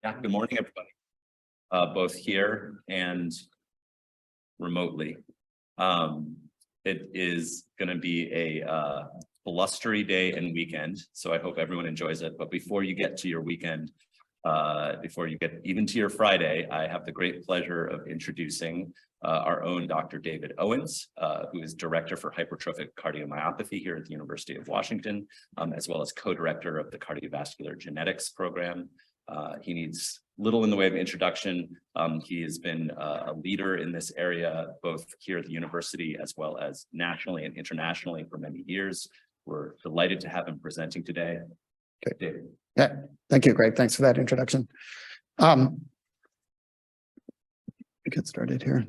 Yeah, good morning, everybody, both here and remotely. It is going to be a blustery day and weekend, so I hope everyone enjoys it. But before you get to your weekend, before you get even to your Friday, I have the great pleasure of introducing our own Dr. David Owens, who is Director for Hypertrophic Cardiomyopathy here at the University of Washington, as well as co-director of the Cardiovascular Genetics Program. He needs little in the way of introduction. He has been a leader in this area, both here at the university as well as nationally and internationally for many years. We're delighted to have him presenting today. Okay. David. Yeah, thank you, Greg. Thanks for that introduction. Get started here.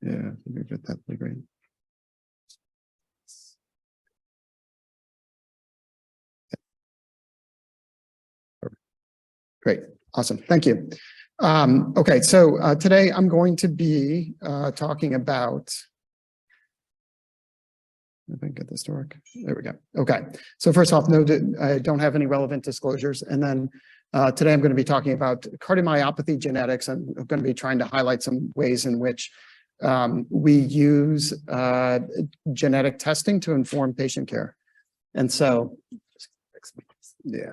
Yeah, if you get that, would be great. Great, awesome, thank you. Okay, so today I'm going to be talking about, if I can get this to work, there we go. Okay, so first off, no, I don't have any relevant disclosures. And then today I'm going to be talking about cardiomyopathy genetics. I'm going to be trying to highlight some ways in which we use genetic testing to inform patient care. And so, yeah.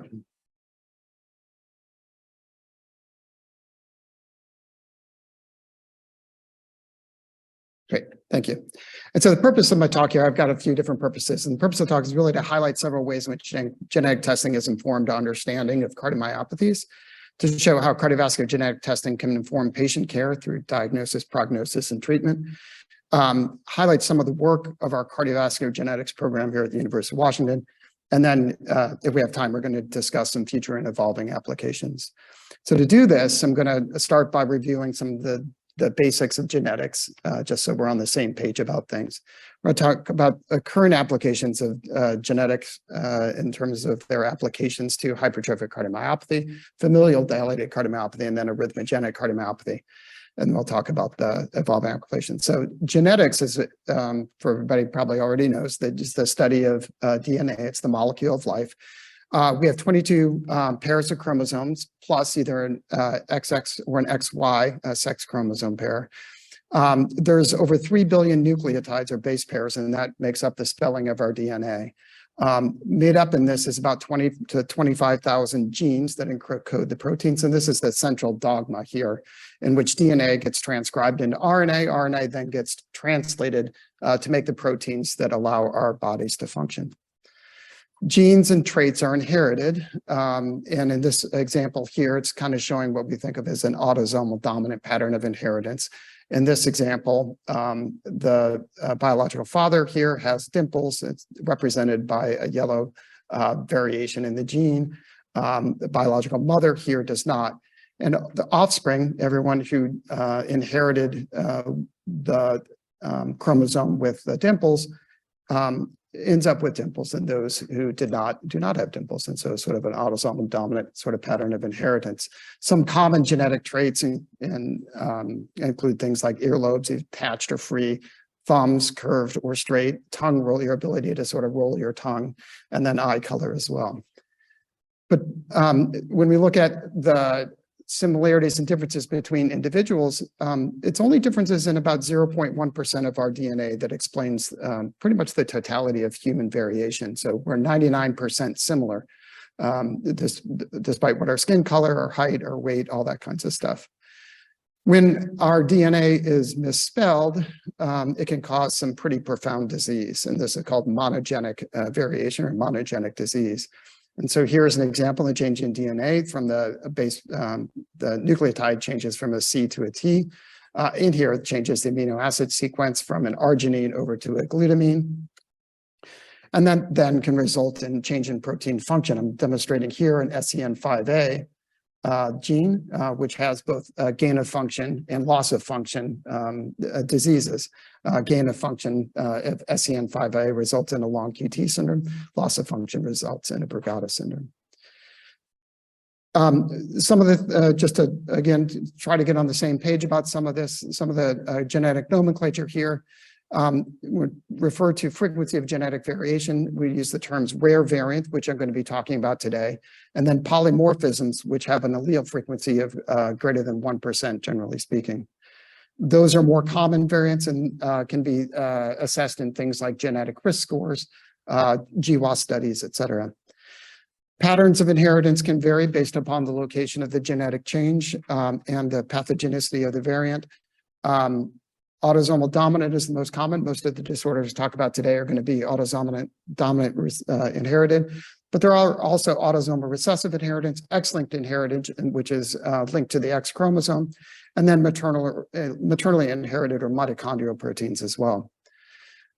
Great, thank you. And so the purpose of my talk here, I've got a few different purposes. And the purpose of the talk is really to highlight several ways in which genetic testing has informed understanding of cardiomyopathies, to show how cardiovascular genetic testing can inform patient care through diagnosis, prognosis, and treatment. Highlight some of the work of our cardiovascular genetics program here at the University of Washington. And then if we have time, we're going to discuss some future and evolving applications. So to do this, I'm going to start by reviewing some of the basics of genetics, just so we're on the same page about things. We're going to talk about current applications of genetics in terms of their applications to hypertrophic cardiomyopathy, familial dilated cardiomyopathy, and then arrhythmogenic cardiomyopathy. And we'll talk about the evolving applications. So genetics is, for everybody probably already knows, that is the study of DNA. It's the molecule of life. We have 22 pairs of chromosomes, plus either an XX or an XY sex chromosome pair. There's over 3 billion nucleotides or base pairs, and that makes up the spelling of our DNA. Made up in this is about 20 to 25,000 genes that encode the proteins, and this is the central dogma here, in which DNA gets transcribed into RNA. RNA then gets translated to make the proteins that allow our bodies to function. Genes and traits are inherited, and in this example here, it's kind of showing what we think of as an autosomal dominant pattern of inheritance. In this example, the biological father here has dimples. It's represented by a yellow variation in the gene. The biological mother here does not. And the offspring, everyone who inherited the chromosome with the dimples, ends up with dimples, and those who do not have dimples. And so sort of an autosomal dominant sort of pattern of inheritance. Some common genetic traits include things like earlobes, patched or free, thumbs curved or straight, tongue roll, your ability to sort of roll your tongue, and then eye color as well. But when we look at the similarities and differences between individuals, it's only differences in about 0.1% of our DNA that explains pretty much the totality of human variation. So we're 99% similar, despite what our skin color, our height, our weight, all that kinds of stuff. When our DNA is misspelled, it can cause some pretty profound disease, and this is called monogenic variation or monogenic disease. And so here's an example of change in DNA from the base, the nucleotide changes from a C to a T. In here, it changes the amino acid sequence from an arginine over to a glutamine. And then can result in change in protein function. I'm demonstrating here an SEN5A gene, which has both gain of function and loss of function diseases. Gain of function of SCN5A results in a long QT syndrome. Loss of function results in a Brugada syndrome. Some of the, just to, again, to try to get on the same page about some of this, some of the genetic nomenclature here, we refer to frequency of genetic variation. We use the terms rare variant, which I'm going to be talking about today, and then polymorphisms, which have an allele frequency of greater than 1%, generally speaking. Those are more common variants and can be assessed in things like genetic risk scores, GWAS studies, et cetera. Patterns of inheritance can vary based upon the location of the genetic change and the pathogenicity of the variant. Autosomal dominant is the most common. Most of the disorders talked about today are going to be autosomal dominant inherited, but there are also autosomal recessive inheritance, X-linked inheritance, which is linked to the X chromosome, and then maternally inherited or mitochondrial proteins as well.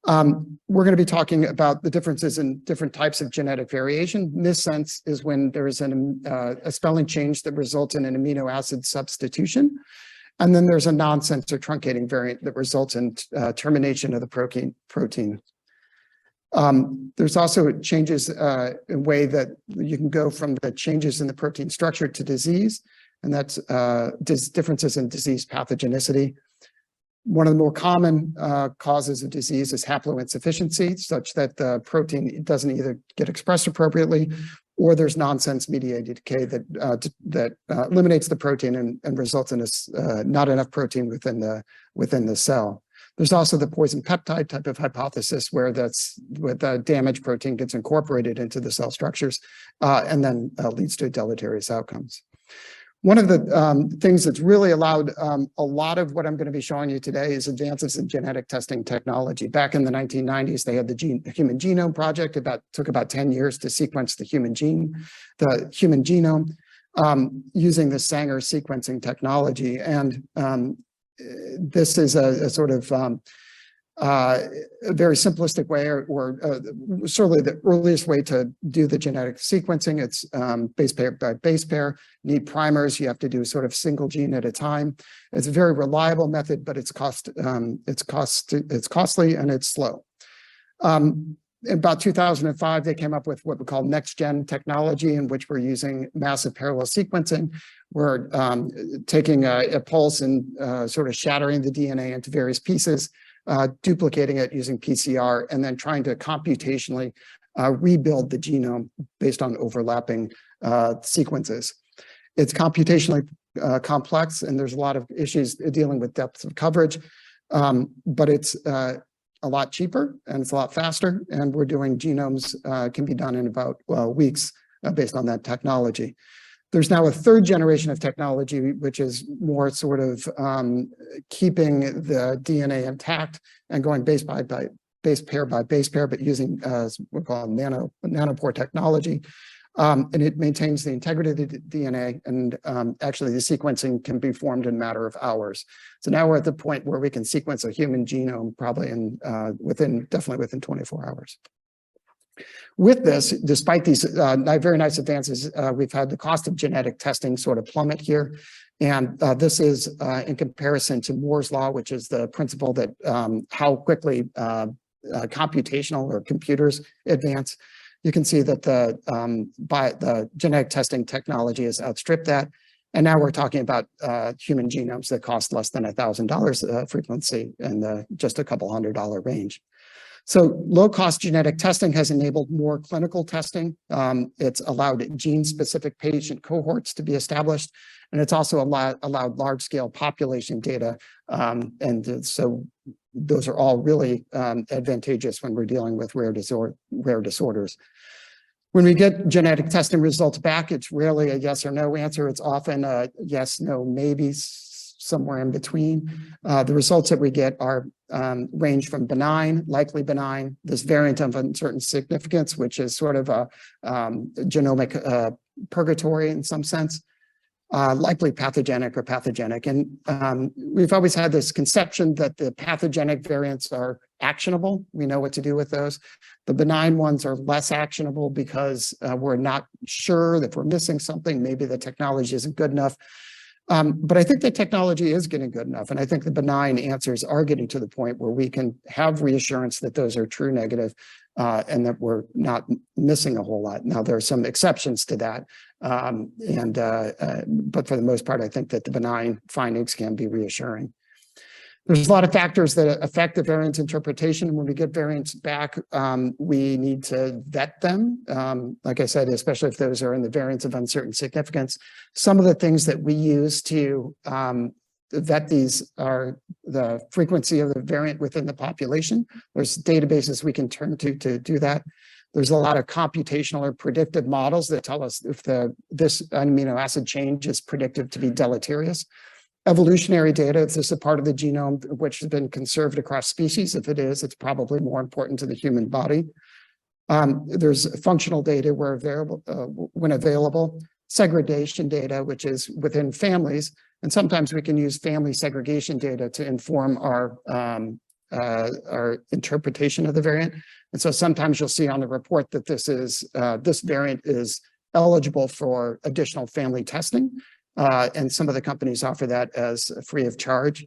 We're going to be talking about the differences in different types of genetic variation. Missense is when there is a spelling change that results in an amino acid substitution. And then there's a nonsense or truncating variant that results in termination of the protein. There's also changes in way that you can go from the changes in the protein structure to disease, and that's differences in disease pathogenicity. One of the more common causes of disease is haploinsufficiency, such that the protein doesn't either get expressed appropriately, or there's nonsense mediated decay that eliminates the protein and results in not enough protein within the cell. There's also the poison peptide type of hypothesis where the damaged protein gets incorporated into the cell structures and then leads to deleterious outcomes. One of the things that's really allowed a lot of what I'm going to be showing you today is advances in genetic testing technology. Back in the 1990s, they had the Human Genome Project. Took about 10 years to sequence the human human genome using the Sanger sequencing technology. And this is a sort of a very simplistic way, or certainly the earliest way to do the genetic sequencing. It's base pair by base pair. You need primers. You have to do sort of single gene at a time. It's a very reliable method, but it's costly and it's slow. In about 2005, they came up with what we call next-gen technology, in which we're using massive parallel sequencing. We're taking a pulse and sort of shattering the DNA into various pieces, duplicating it using PCR, and then trying to computationally rebuild the genome based on overlapping sequences. It's computationally complex, and there's a lot of issues dealing with depth of coverage, but it's a lot cheaper and it's a lot faster, and we're doing genomes can be done in about weeks based on that technology. There's now a third generation of technology, which is more sort of keeping the DNA intact and going base pair by base pair, but using what we call nanopore technology. And it maintains the integrity of the DNA, and actually the sequencing can be formed in a matter of hours. So now we're at the point where we can sequence a human genome probably definitely within 24 hours. With this, despite these very nice advances, we've had the cost of genetic testing sort of plummet here. And this is in comparison to Moore's law, which is the principle that how quickly computational or computers advance. You can see that the genetic testing technology has outstripped that. And now we're talking about human genomes that cost less than $1,000 frequency in just a couple $100 range. So low-cost genetic testing has enabled more clinical testing. It's allowed gene-specific patient cohorts to be established, and it's also allowed large-scale population data. And so those are all really advantageous when we're dealing with rare disorders. When we get genetic testing results back, it's rarely a yes or no answer. It's often a yes, no, maybe, somewhere in between. The results that we get are range from benign, likely benign, this variant of uncertain significance, which is sort of a genomic purgatory in some sense, likely pathogenic or pathogenic. And we've always had this conception that the pathogenic variants are actionable. We know what to do with those. The benign ones are less actionable because we're not sure that we're missing something. Maybe the technology isn't good enough. But I think the technology is getting good enough. And I think the benign answers are getting to the point where we can have reassurance that those are true negative and that we're not missing a whole lot. Now, there are some exceptions to that. But for the most part, I think that the benign findings can be reassuring. There's a lot of factors that affect the variant interpretation. And when we get variants back, we need to vet them. Like I said, especially if those are in the variants of uncertain significance. Some of the things that we use to vet these are the frequency of the variant within the population. There's databases we can turn to do that. There's a lot of computational or predictive models that tell us if this amino acid change is predicted to be deleterious. Evolutionary data, if this is a part of the genome which has been conserved across species. If it is, it's probably more important to the human body. There's functional data where when available, segregation data, which is within families. And sometimes we can use family segregation data to inform our interpretation of the variant. And so sometimes you'll see on the report that this variant is eligible for additional family testing. And some of the companies offer that as free of charge.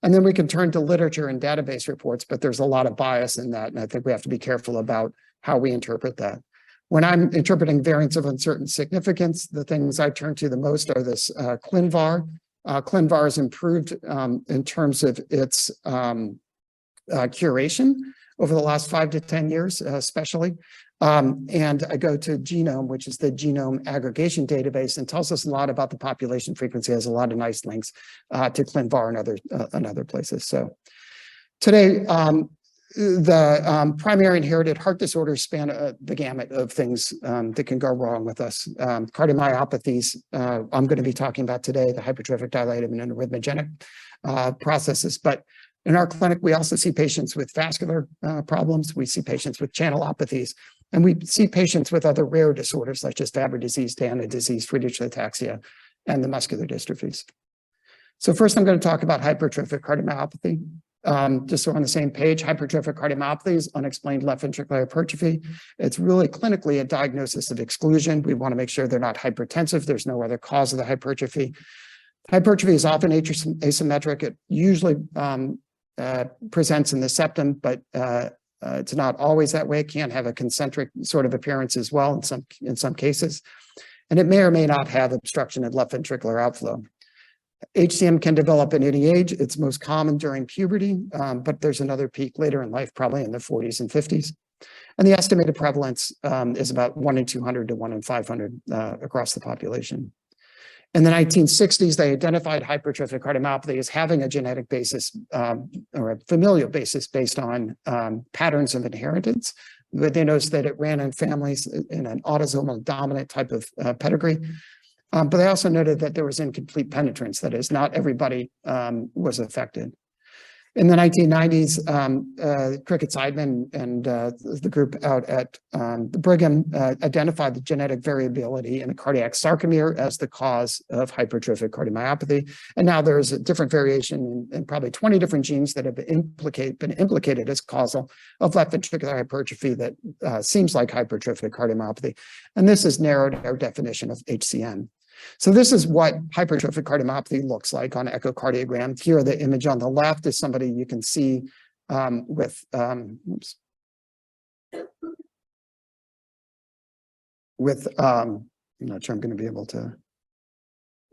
And then we can turn to literature and database reports, but there's a lot of bias in that. And I think we have to be careful about how we interpret that. When I'm interpreting variants of uncertain significance, the things I turn to the most are this ClinVar. ClinVar is improved in terms of its curation over the last 5 to 10 years, especially. And I go to Genome, which is the genome aggregation database, and tells us a lot about the population frequency, has a lot of nice links to ClinVar and other places. So today, the primary inherited heart disorders span the gamut of things that can go wrong with us. Cardiomyopathies, I'm going to be talking about today, the hypertrophic, dilated, and arrhythmogenic processes. But in our clinic, we also see patients with vascular problems. We see patients with channelopathies. And we see patients with other rare disorders, such as Fabry disease, Danon disease, Friedreich's ataxia, and the muscular dystrophies. So first, I'm going to talk about hypertrophic cardiomyopathy. Just so we're on the same page, hypertrophic cardiomyopathy is unexplained left ventricular hypertrophy. It's really clinically a diagnosis of exclusion. We want to make sure they're not hypertensive. There's no other cause of the hypertrophy. Hypertrophy is often asymmetric. It usually presents in the septum, but it's not always that way. It can have a concentric sort of appearance as well in some cases. And it may or may not have obstruction in left ventricular outflow. HCM can develop at any age. It's most common during puberty, but there's another peak later in life, probably in the 40s and 50s. And the estimated prevalence is about 1 in 200 to 1 in 500 across the population. In the 1960s, they identified hypertrophic cardiomyopathy as having a genetic basis or a familial basis based on patterns of inheritance. But they noticed that it ran in families in an autosomal dominant type of pedigree. But they also noted that there was incomplete penetrance. That is, not everybody was affected. In the 1990s, Cricket-Seidman and the group out at the Brigham identified the genetic variability in the cardiac sarcomere as the cause of hypertrophic cardiomyopathy. And now there's a different variation in probably 20 different genes that have been implicated as causal of left ventricular hypertrophy that seems like hypertrophic cardiomyopathy. And this has narrowed our definition of HCM. So this is what hypertrophic cardiomyopathy looks like on echocardiogram. Here, the image on the left is somebody you can see with, I'm not sure I'm going to be able to,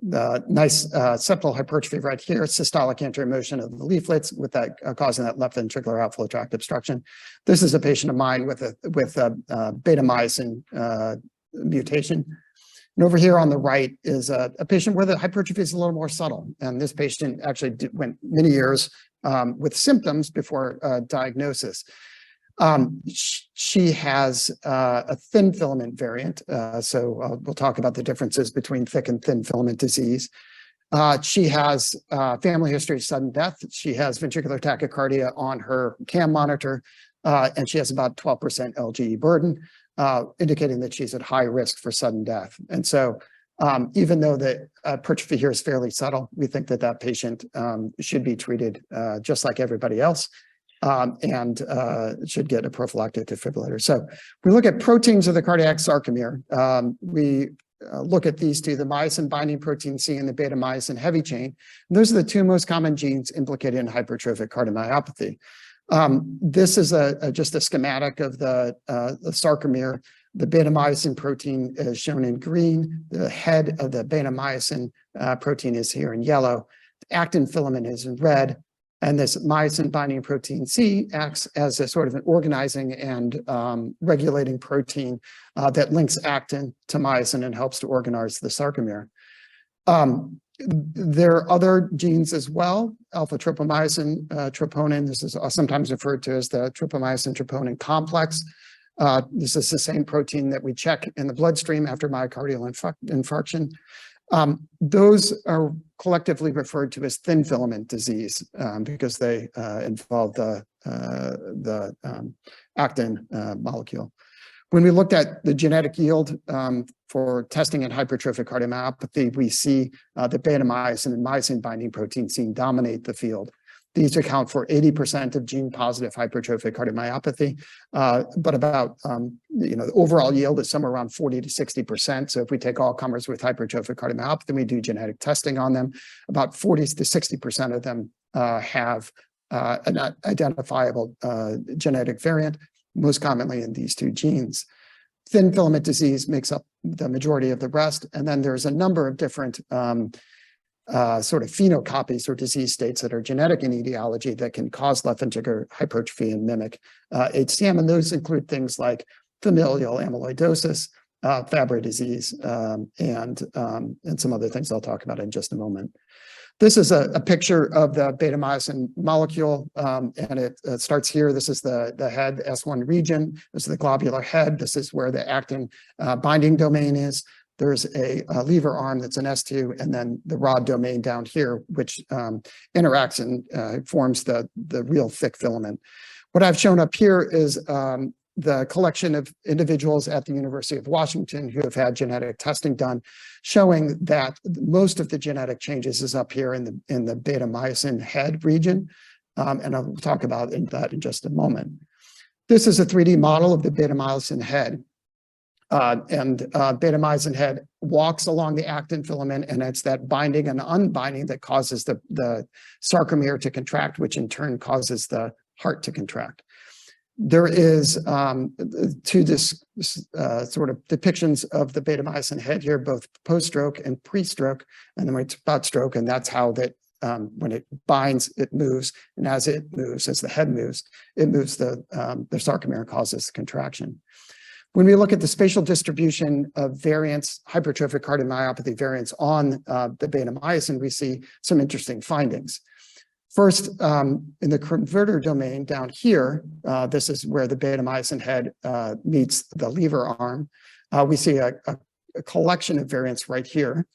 the nice septal hypertrophy right here, systolic anteromotion of the leaflets with that causing that left ventricular outflow tract obstruction. This is a patient of mine with a beta-myosin mutation. And over here on the right is a patient where the hypertrophy is a little more subtle. And this patient actually went many years with symptoms before diagnosis. She has a thin filament variant. So we'll talk about the differences between thick and thin filament disease. She has family history of sudden death. She has ventricular tachycardia on her CAM monitor, and she has about 12% LGE burden. Indicating that she's at high risk for sudden death. And so Even though the hypertrophy here is fairly subtle, we think that that patient should be treated just like everybody else and should get a prophylactic defibrillator. So we look at proteins of the cardiac sarcomere. We look at these two, the myosin binding protein C and the beta myosin heavy chain. And those are the two most common genes implicated in hypertrophic cardiomyopathy. This is just a schematic of the sarcomere. The beta myosin protein is shown in green. The head of the beta myosin protein is here in yellow. The actin filament is in red. And this myosin binding protein C acts as a sort of an organizing and regulating protein that links actin to myosin and helps to organize the sarcomere. There are other genes as well, alpha tropomyosin troponin. This is sometimes referred to as the tropomyosin troponin complex. This is the same protein that we check in the bloodstream after myocardial infarction. Those are collectively referred to as thin filament disease because they involve the actin molecule. When we looked at the genetic yield for testing in hypertrophic cardiomyopathy, we see the beta myosin and myosin binding protein C dominate the field. These account for 80% of gene-positive hypertrophic cardiomyopathy, but about, the overall yield is somewhere around 40 to 60%. So if we take all comers with hypertrophic cardiomyopathy, we do genetic testing on them, about 40 to 60% of them have an identifiable genetic variant, most commonly in these two genes. Thin filament disease makes up the majority of the rest, and then there's a number of different sort of phenocopies or disease states that are genetic in etiology that can cause left ventricular hypertrophy and mimic HCM. And those include things like familial amyloidosis, Fabry disease, and some other things I'll talk about in just a moment. This is a picture of the beta myosin molecule, and it starts here. This is the head S1 region. This is the globular head. This is where the actin binding domain is. There's a lever arm that's an S2, and then the rod domain down here, which interacts and forms the real thick filament. What I've shown up here is the collection of individuals at the University of Washington who have had genetic testing done, showing that most of the genetic changes is up here in the beta myosin head region, and I'll talk about that in just a moment. This is a 3D model of the beta myosin head. Beta myosin head walks along the actin filament, and it's that binding and unbinding that causes the sarcomere to contract, which in turn causes the heart to contract. There is two sort of depictions of the beta myosin head here, both post-stroke and pre-stroke, and then it's about stroke, and that's how that when it binds, it moves, and as it moves, as the head moves, it moves the sarcomere and causes contraction. When we look at the spatial distribution of variants, hypertrophic cardiomyopathy variants on the beta myosin, we see some interesting findings. First, in the converter domain down here, this is where the beta myosin head meets the lever arm. We see a collection of variants right here.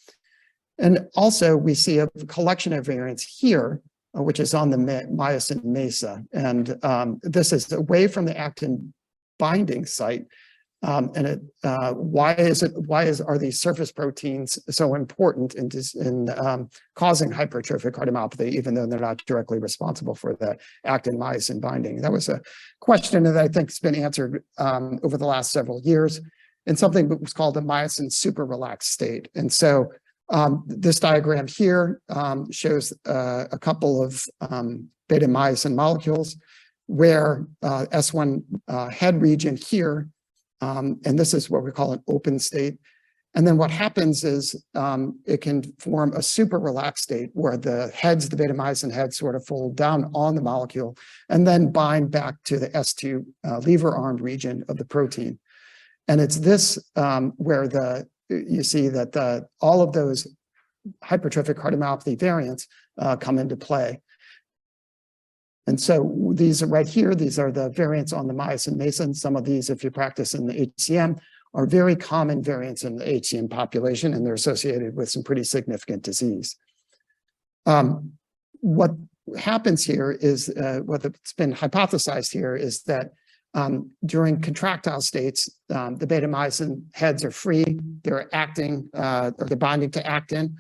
And also we see a collection of variants here, which is on the myosin mesa. And this is away from the actin binding site. Why are these surface proteins so important in causing hypertrophic cardiomyopathy, even though they're not directly responsible for the actin myosin binding? That was a question that I think has been answered over the last several years in something that was called a myosin super relaxed state. And so this diagram here shows a couple of beta myosin molecules where S1 head region here, and this is what we call an open state. And then what happens is it can form a super relaxed state where the beta myosin heads sort of fold down on the molecule and then bind back to the S2 lever arm region of the protein. And it's this where you see that all of those hypertrophic cardiomyopathy variants come into play. And so these are right here. These are the variants on the myosin mesa. Some of these, if you practice in the HCM, are very common variants in the HCM population, and they're associated with some pretty significant disease. What happens here is, what's been hypothesized here is that During contractile states, the beta myosin heads are free. They're acting, or they're binding to actin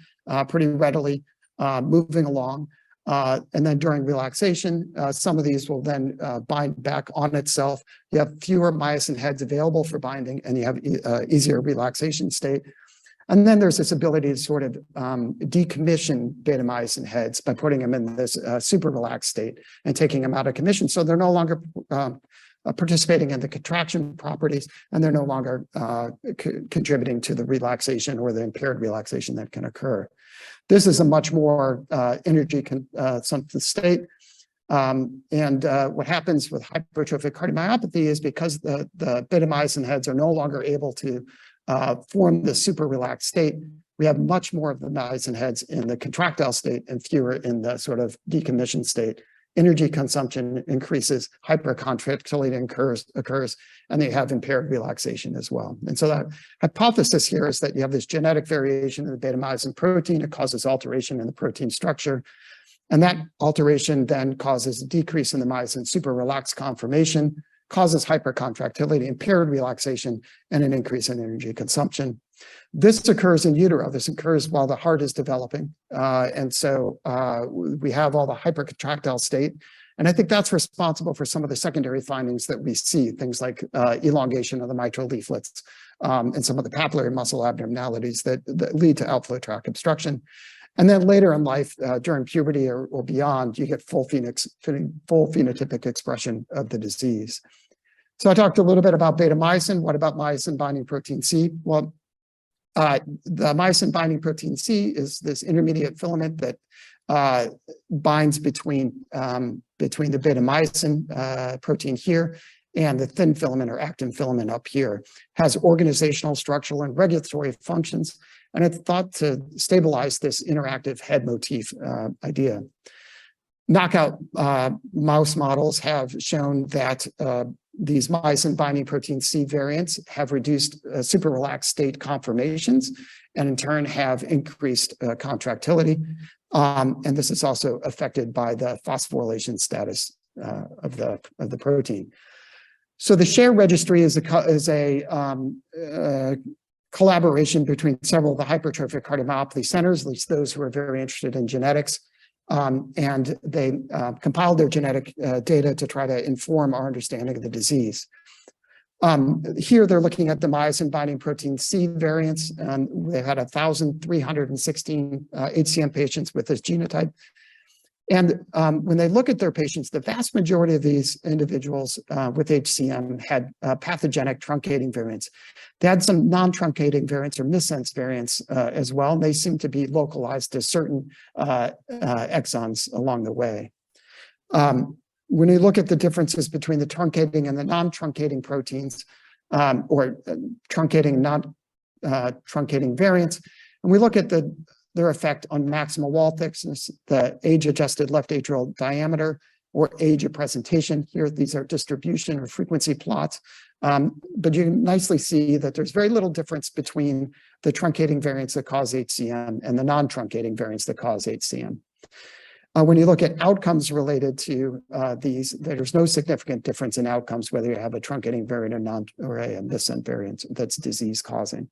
pretty readily, moving along. And then during relaxation, some of these will then bind back on itself. You have fewer myosin heads available for binding, and you have easier relaxation state. And then there's this ability to sort of decommission beta myosin heads by putting them in this super relaxed state and taking them out of commission. So they're no longer participating in the contraction properties, and they're no longer contributing to the relaxation or the impaired relaxation that can occur. This is a much more energy consumptive state. What happens with hypertrophic cardiomyopathy is because the beta myosin heads are no longer able to form the super relaxed state, we have much more of the myosin heads in the contractile state and fewer in the sort of decommissioned state. Energy consumption increases, hypercontractility occurs, and they have impaired relaxation as well. And so the hypothesis here is that you have this genetic variation in the beta myosin protein. It causes alteration in the protein structure. And that alteration then causes a decrease in the myosin super relaxed conformation, causes hypercontractility, impaired relaxation, and an increase in energy consumption. This occurs in utero. This occurs while the heart is developing. And so we have all the hypercontractile state. And I think that's responsible for some of the secondary findings that we see, things like elongation of the mitral leaflets and some of the papillary muscle abnormalities that lead to outflow tract obstruction. And then later in life, during puberty or beyond, you get full phenotypic expression of the disease. So I talked a little bit about beta myosin. What about myosin binding protein C? Well, the myosin binding protein C is this intermediate filament that binds between the beta myosin protein here and the thin filament or actin filament up here. Has organizational, structural, and regulatory functions, and it's thought to stabilize this interactive head motif idea. Knockout mouse models have shown that these myosin binding protein C variants have reduced super relaxed state conformations and in turn have increased contractility. And this is also affected by the phosphorylation status of the protein. So the SHARE registry is a collaboration between several of the hypertrophic cardiomyopathy centers, at least those who are very interested in genetics. And they compiled their genetic data to try to inform our understanding of the disease. Here they're looking at the myosin binding protein C variants. They had 1,316 HCM patients with this genotype. And when they look at their patients, the vast majority of these individuals with HCM had pathogenic truncating variants. They had some non-truncating variants or missense variants as well, and they seem to be localized to certain exons along the way. When you look at the differences between the truncating and the non-truncating proteins, or truncating, non-truncating variants, and we look at their effect on maximal wall thickness, the age-adjusted left atrial diameter, or age of presentation. Here, these are distribution or frequency plots. But you can nicely see that there's very little difference between the truncating variants that cause HCM and the non-truncating variants that cause HCM. When you look at outcomes related to these, there's no significant difference in outcomes, whether you have a truncating variant or a missense variant that's disease-causing.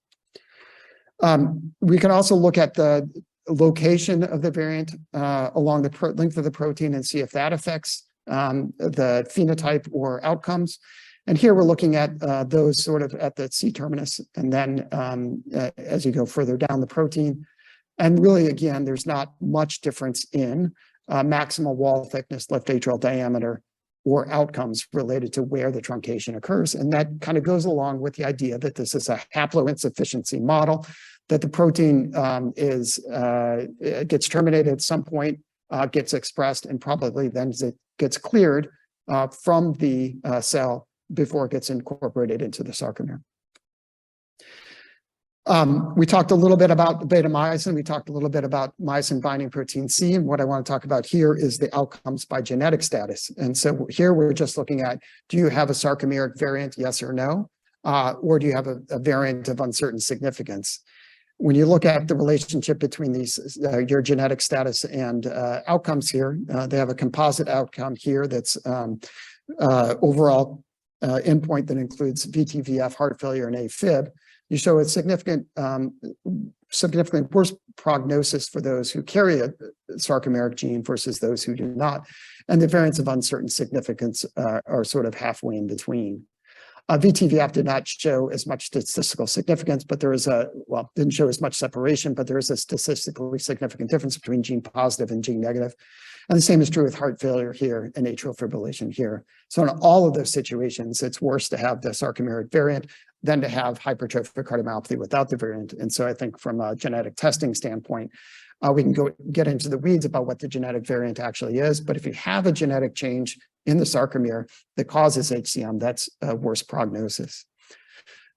We can also look at the location of the variant along the length of the protein and see if that affects the phenotype or outcomes. And here we're looking at those sort of at the C-terminus, and then as you go further down the protein. And really, again, there's not much difference in maximal wall thickness, left atrial diameter, or outcomes related to where the truncation occurs. And that kind of goes along with the idea that this is a haploinsufficiency model, that the protein gets terminated at some point, gets expressed, and probably then it gets cleared from the cell before it gets incorporated into the sarcomere. We talked a little bit about beta myosin. We talked a little bit about myosin binding protein C. And what I want to talk about here is the outcomes by genetic status. And so here we're just looking at, do you have a sarcomeric variant, yes or no? Or do you have a variant of uncertain significance? When you look at the relationship between these, your genetic status and outcomes here, they have a composite outcome here that's overall endpoint that includes VTVF, heart failure, and AFib, you show a significantly worse prognosis for those who carry a sarcomeric gene versus those who do not. And the variants of uncertain significance are sort of halfway in between. VTVF did not show as much statistical significance, but there is didn't show as much separation, but there is a statistically significant difference between gene positive and gene negative. And the same is true with heart failure here and atrial fibrillation here. So in all of those situations, it's worse to have the sarcomeric variant than to have hypertrophic cardiomyopathy without the variant. And so I think from a genetic testing standpoint, we can get into the weeds about what the genetic variant actually is. But if you have a genetic change in the sarcomere that causes HCM, that's a worse prognosis.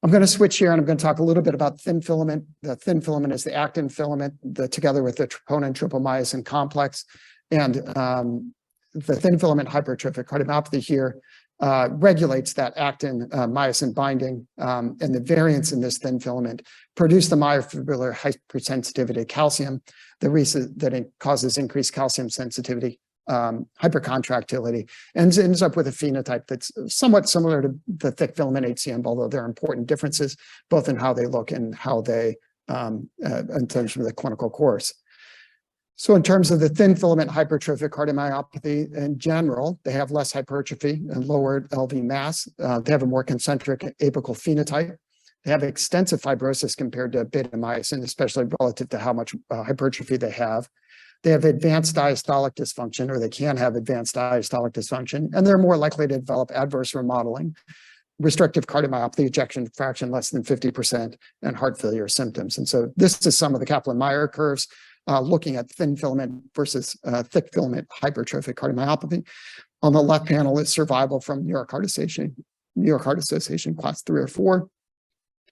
I'm going to switch here and I'm going to talk a little bit about thin filament. The thin filament is the actin filament together with the troponin tropomyosin complex. And the thin filament hypertrophic cardiomyopathy here regulates that actin myosin binding, and the variants in this thin filament produce the myofibrillar hypersensitivity to calcium that causes increased calcium sensitivity, hypercontractility, and ends up with a phenotype that's somewhat similar to the thick filament HCM, although there are important differences both in how they look and how they in terms of the clinical course. So in terms of the thin filament hypertrophic cardiomyopathy in general, they have less hypertrophy and lower LV mass. They have a more concentric apical phenotype. They have extensive fibrosis compared to beta myosin, especially relative to how much hypertrophy they have. They have advanced diastolic dysfunction, or they can have advanced diastolic dysfunction, and they're more likely to develop adverse remodeling, restrictive cardiomyopathy, ejection fraction less than 50%, and heart failure symptoms. And so this is some of the Kaplan-Meier curves looking at thin filament versus thick filament hypertrophic cardiomyopathy. On the left panel is survival from New York Heart Association class 3 or 4.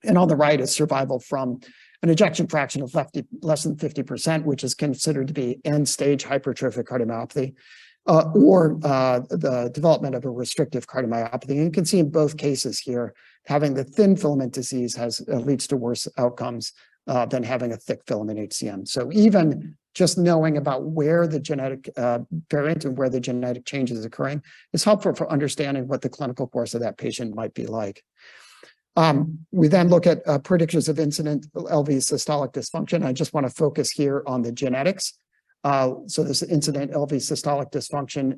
And on the right is survival from an ejection fraction of less than 50%, which is considered to be end-stage hypertrophic cardiomyopathy, or the development of a restrictive cardiomyopathy. And you can see in both cases here, having the thin filament disease leads to worse outcomes than having a thick filament HCM. So even just knowing about where the genetic variant and where the genetic change is occurring is helpful for understanding what the clinical course of that patient might be like. We then look at predictors of incident LV systolic dysfunction. I just want to focus here on the genetics. So this incident LV systolic dysfunction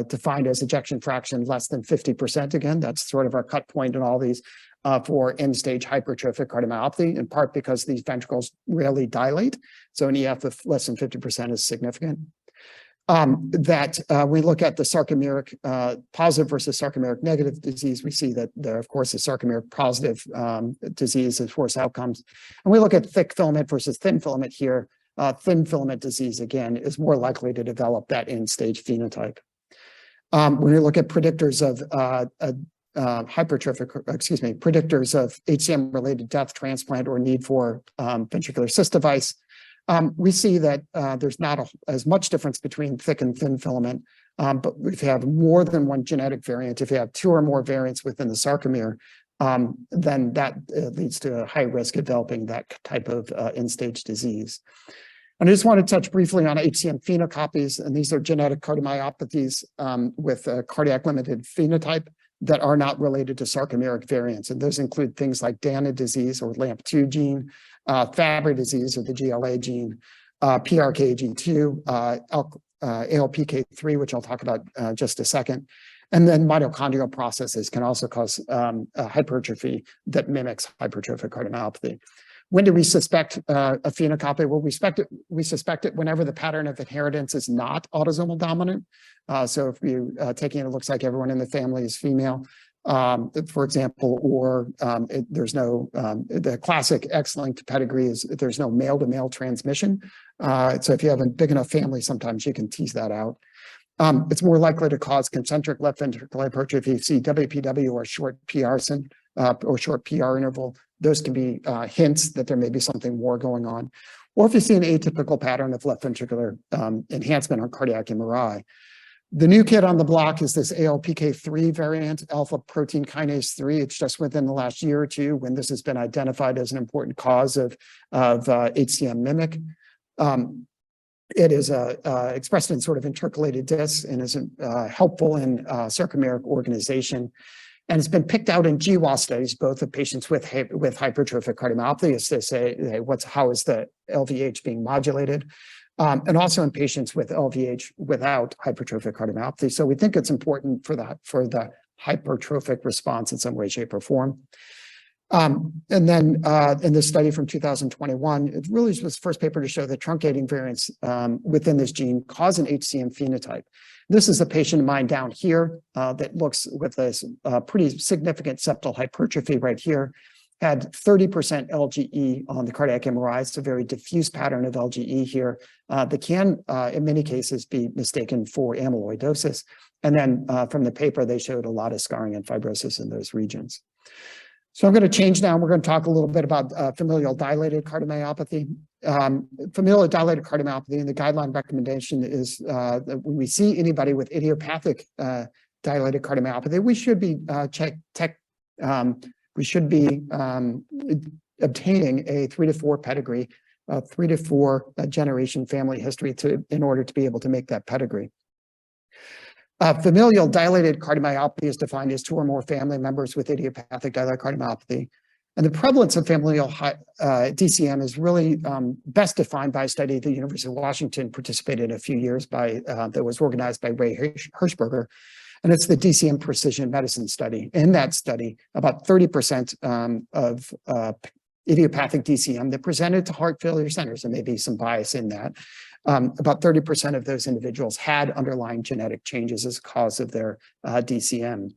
defined as ejection fraction less than 50%. Again, that's sort of our cut point in all these for end-stage hypertrophic cardiomyopathy, in part because these ventricles rarely dilate. So an EF of less than 50% is significant. We look at the sarcomeric positive versus sarcomeric negative disease, we see that there, of course, the sarcomeric positive disease has worse outcomes. And we look at thick filament versus thin filament here. Thin filament disease, again, is more likely to develop that end-stage phenotype. When we look at predictors of predictors of HCM-related death, transplant, or need for ventricular assist device, we see that there's not as much difference between thick and thin filament, but if you have more than one genetic variant, if you have 2 or more variants within the sarcomere, then that leads to a high risk of developing that type of end-stage disease. And I just want to touch briefly on HCM phenocopies, and these are genetic cardiomyopathies with a cardiac limited phenotype that are not related to sarcomeric variants. And those include things like Danon disease or LAMP2 gene, Fabry disease or the GLA gene, PRKAG2, ALPK3, which I'll talk about just a second. And then mitochondrial processes can also cause hypertrophy that mimics hypertrophic cardiomyopathy. When do we suspect a phenocopy? Well, we suspect it whenever the pattern of inheritance is not autosomal dominant. So if you taking it looks like everyone in the family is female, for example, or there's no, the classic X-linked pedigree is there's no male-to-male transmission. So if you have a big enough family, sometimes you can tease that out. It's more likely to cause concentric left ventricular hypertrophy. If you see WPW or short PR or short PR interval, those can be hints that there may be something more going on. Or if you see an atypical pattern of left ventricular enhancement on cardiac MRI. The new kid on the block is this ALPK3 variant, alpha protein kinase 3. It's just within the last year or two when this has been identified as an important cause of HCM mimic. It is expressed in sort of intercalated discs and is helpful in sarcomeric organization. And it's been picked out in GWAS studies, both of patients with hypertrophic cardiomyopathy, as they say, how is the LVH being modulated, and also in patients with LVH without hypertrophic cardiomyopathy. So we think it's important for the hypertrophic response in some way, shape, or form. And then in this study from 2021, it really was the first paper to show that truncating variants within this gene cause an HCM phenotype. This is a patient of mine down here that looks with this pretty significant septal hypertrophy right here, had 30% LGE on the cardiac MRI. It's a very diffuse pattern of LGE here that can, in many cases, be mistaken for amyloidosis. And then from the paper, they showed a lot of scarring and fibrosis in those regions. So I'm going to change now. We're going to talk a little bit about familial dilated cardiomyopathy. Familial dilated cardiomyopathy, and the guideline recommendation is that when we see anybody with idiopathic dilated cardiomyopathy, we should be obtaining a 3 to 4 pedigree, 3 to 4 generation family history in order to be able to make that pedigree. Familial dilated cardiomyopathy is defined as 2 or more family members with idiopathic dilated cardiomyopathy. And the prevalence of familial DCM is really best defined by a study the University of Washington participated in a few years that was organized by Ray Hirschberger. And it's the DCM Precision Medicine Study. In that study, about 30% of idiopathic DCM that presented to heart failure centers, and maybe some bias in that, about 30% of those individuals had underlying genetic changes as a cause of their DCM.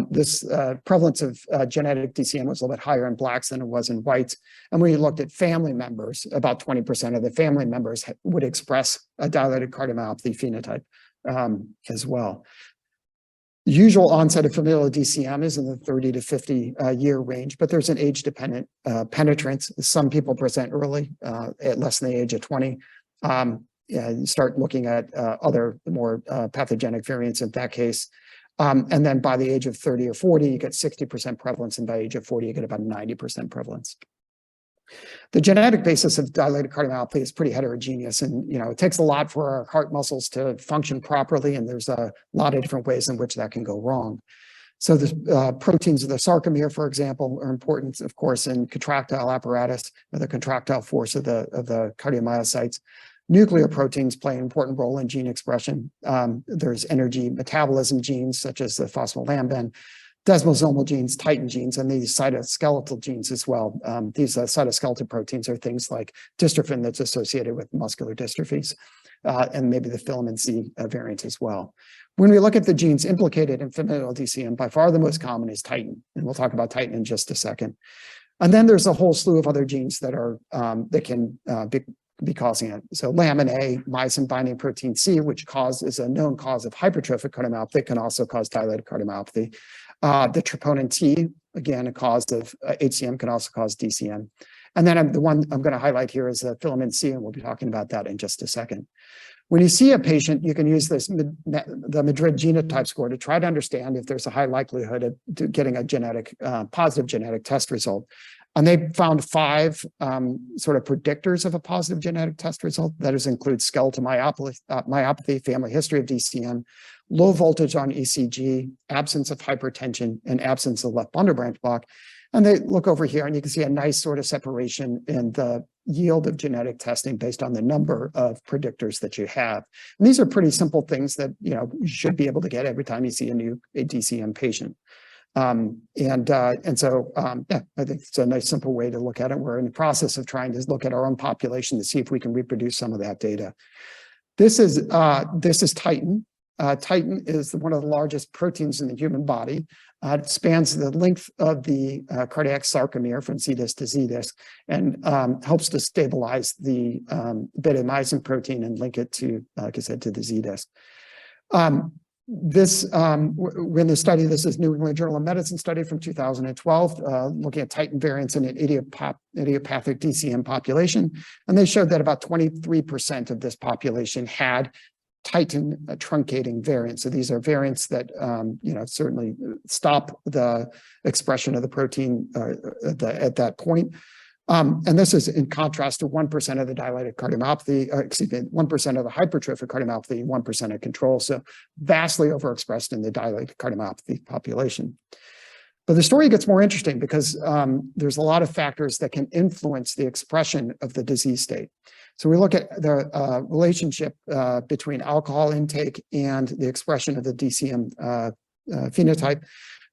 This prevalence of genetic DCM was a little bit higher in Blacks than it was in whites. And when you looked at family members, about 20% of the family members would express a dilated cardiomyopathy phenotype as well. The usual onset of familial DCM is in the 30 to 50 year range, but there's an age-dependent penetrance. Some people present early, at less than the age of 20. You start looking at other more pathogenic variants in that case. And then by the age of 30 or 40, you get 60% prevalence, and by age of 40, you get about 90% prevalence. The genetic basis of dilated cardiomyopathy is pretty heterogeneous, and it takes a lot for our heart muscles to function properly, and there's a lot of different ways in which that can go wrong. So the proteins of the sarcomere, for example, are important, of course, in contractile apparatus, or the contractile force of the cardiomyocytes. Nuclear proteins play an important role in gene expression. There's energy metabolism genes, such as the phospholamban, desmosomal genes, titin genes, and these cytoskeletal genes as well. These cytoskeletal proteins are things like dystrophin that's associated with muscular dystrophies, and maybe the Filament C variant as well. When we look at the genes implicated in familial DCM, by far the most common is titin, and we'll talk about titin in just a second. And then there's a whole slew of other genes that are that can be causing it. So Lamin A, myosin binding protein C, which is a known cause of hypertrophic cardiomyopathy, can also cause dilated cardiomyopathy. The troponin T, again, a cause of HCM, can also cause DCM. And then the one I'm going to highlight here is the Filament C, and we'll be talking about that in just a second. When you see a patient, you can use the Madrid genotype score to try to understand if there's a high likelihood of getting a positive genetic test result. And they found 5 sort of predictors of a positive genetic test result. That includes skeletal myopathy, family history of DCM, low voltage on ECG, absence of hypertension, and absence of left bundle branch block. And they look over here, and you can see a nice sort of separation in the yield of genetic testing based on the number of predictors that you have. And these are pretty simple things that you should be able to get every time you see a new DCM patient. So I think it's a nice simple way to look at it. We're in the process of trying to look at our own population to see if we can reproduce some of that data. This is titin. Titin is one of the largest proteins in the human body. It spans the length of the cardiac sarcomere from C disc to Z disc, and helps to stabilize the beta myosin protein and link it to, like I said, to the Z disc. This is New England Journal of Medicine study from 2012, looking at titin variants in an idiopathic DCM population. And they showed that about 23% of this population had titin truncating variants. So these are variants that, certainly stop the expression of the protein at that point. And this is in contrast to 1% of the dilated cardiomyopathy, 1% of the hypertrophic cardiomyopathy, 1% of control. So vastly overexpressed in the dilated cardiomyopathy population. But the story gets more interesting because there's a lot of factors that can influence the expression of the disease state. So we look at the relationship between alcohol intake and the expression of the DCM phenotype.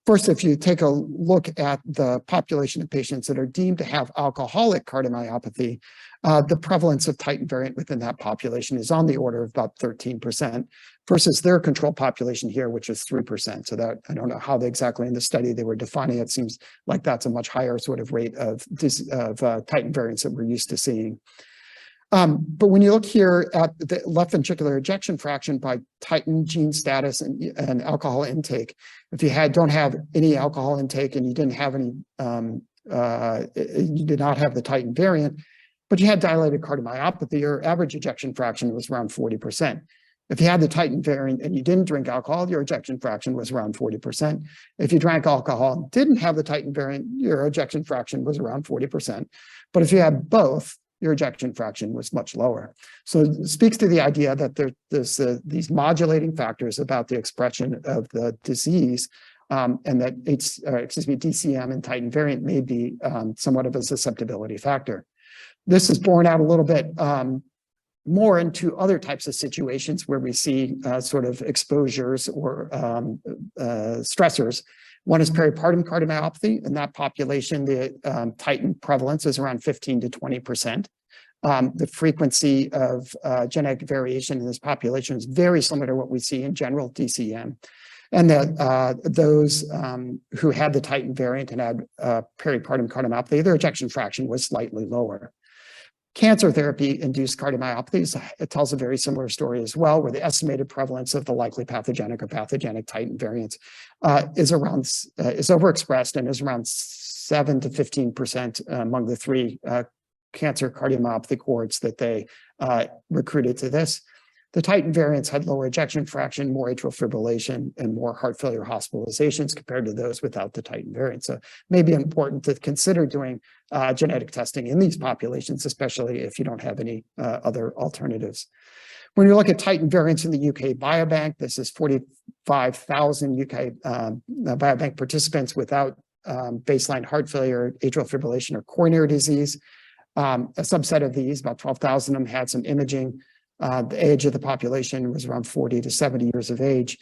First, if you take a look at the population of patients that are deemed to have alcoholic cardiomyopathy, the prevalence of Titin variant within that population is on the order of about 13% versus their control population here, which is 3%. So that, I don't know how exactly in the study they were defining it. It seems like that's a much higher sort of rate of Titin variants that we're used to seeing. But when you look here at the left ventricular ejection fraction by Titin gene status and alcohol intake, if you don't have any alcohol intake and you didn't have any, you did not have the Titin variant, but you had dilated cardiomyopathy, your average ejection fraction was around 40%. If you had the Titin variant and you didn't drink alcohol, your ejection fraction was around 40%. If you drank alcohol and didn't have the Titin variant, your ejection fraction was around 40%. But if you had both, your ejection fraction was much lower. So it speaks to the idea that there's these modulating factors about the expression of the disease, and that DCM and Titin variant may be somewhat of a susceptibility factor. This is borne out a little bit more into other types of situations where we see sort of exposures or stressors. One is peripartum cardiomyopathy. In that population, the Titin prevalence is around 15 to 20%. The frequency of genetic variation in this population is very similar to what we see in general DCM. And that those who had the Titin variant and had peripartum cardiomyopathy, their ejection fraction was slightly lower. Cancer therapy-induced cardiomyopathies, it tells a very similar story as well, where the estimated prevalence of the likely pathogenic or pathogenic Titin variants is overexpressed and is around 7 to 15% among the 3 cancer cardiomyopathy cohorts that they recruited to this. The Titin variants had lower ejection fraction, more atrial fibrillation, and more heart failure hospitalizations compared to those without the Titin variant. So it may be important to consider doing genetic testing in these populations, especially if you don't have any other alternatives. When you look at Titin variants in the UK Biobank, this is 45,000 UK Biobank participants without baseline heart failure, atrial fibrillation, or coronary disease. A subset of these, about 12,000 of them, had some imaging. The age of the population was around 40 to 70 years of age.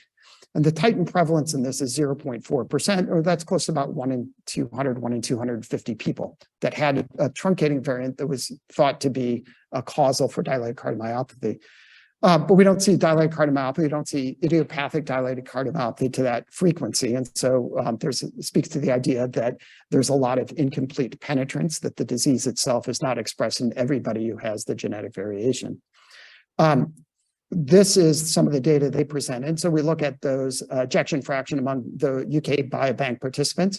And the Titin prevalence in this is 0.4%, or that's close to about 1 in 200, 1 in 250 people that had a truncating variant that was thought to be causal for dilated cardiomyopathy. But we don't see dilated cardiomyopathy, we don't see idiopathic dilated cardiomyopathy to that frequency. And so it speaks to the idea that there's a lot of incomplete penetrance, that the disease itself is not expressed in everybody who has the genetic variation. This is some of the data they presented. So we look at those ejection fraction among the UK Biobank participants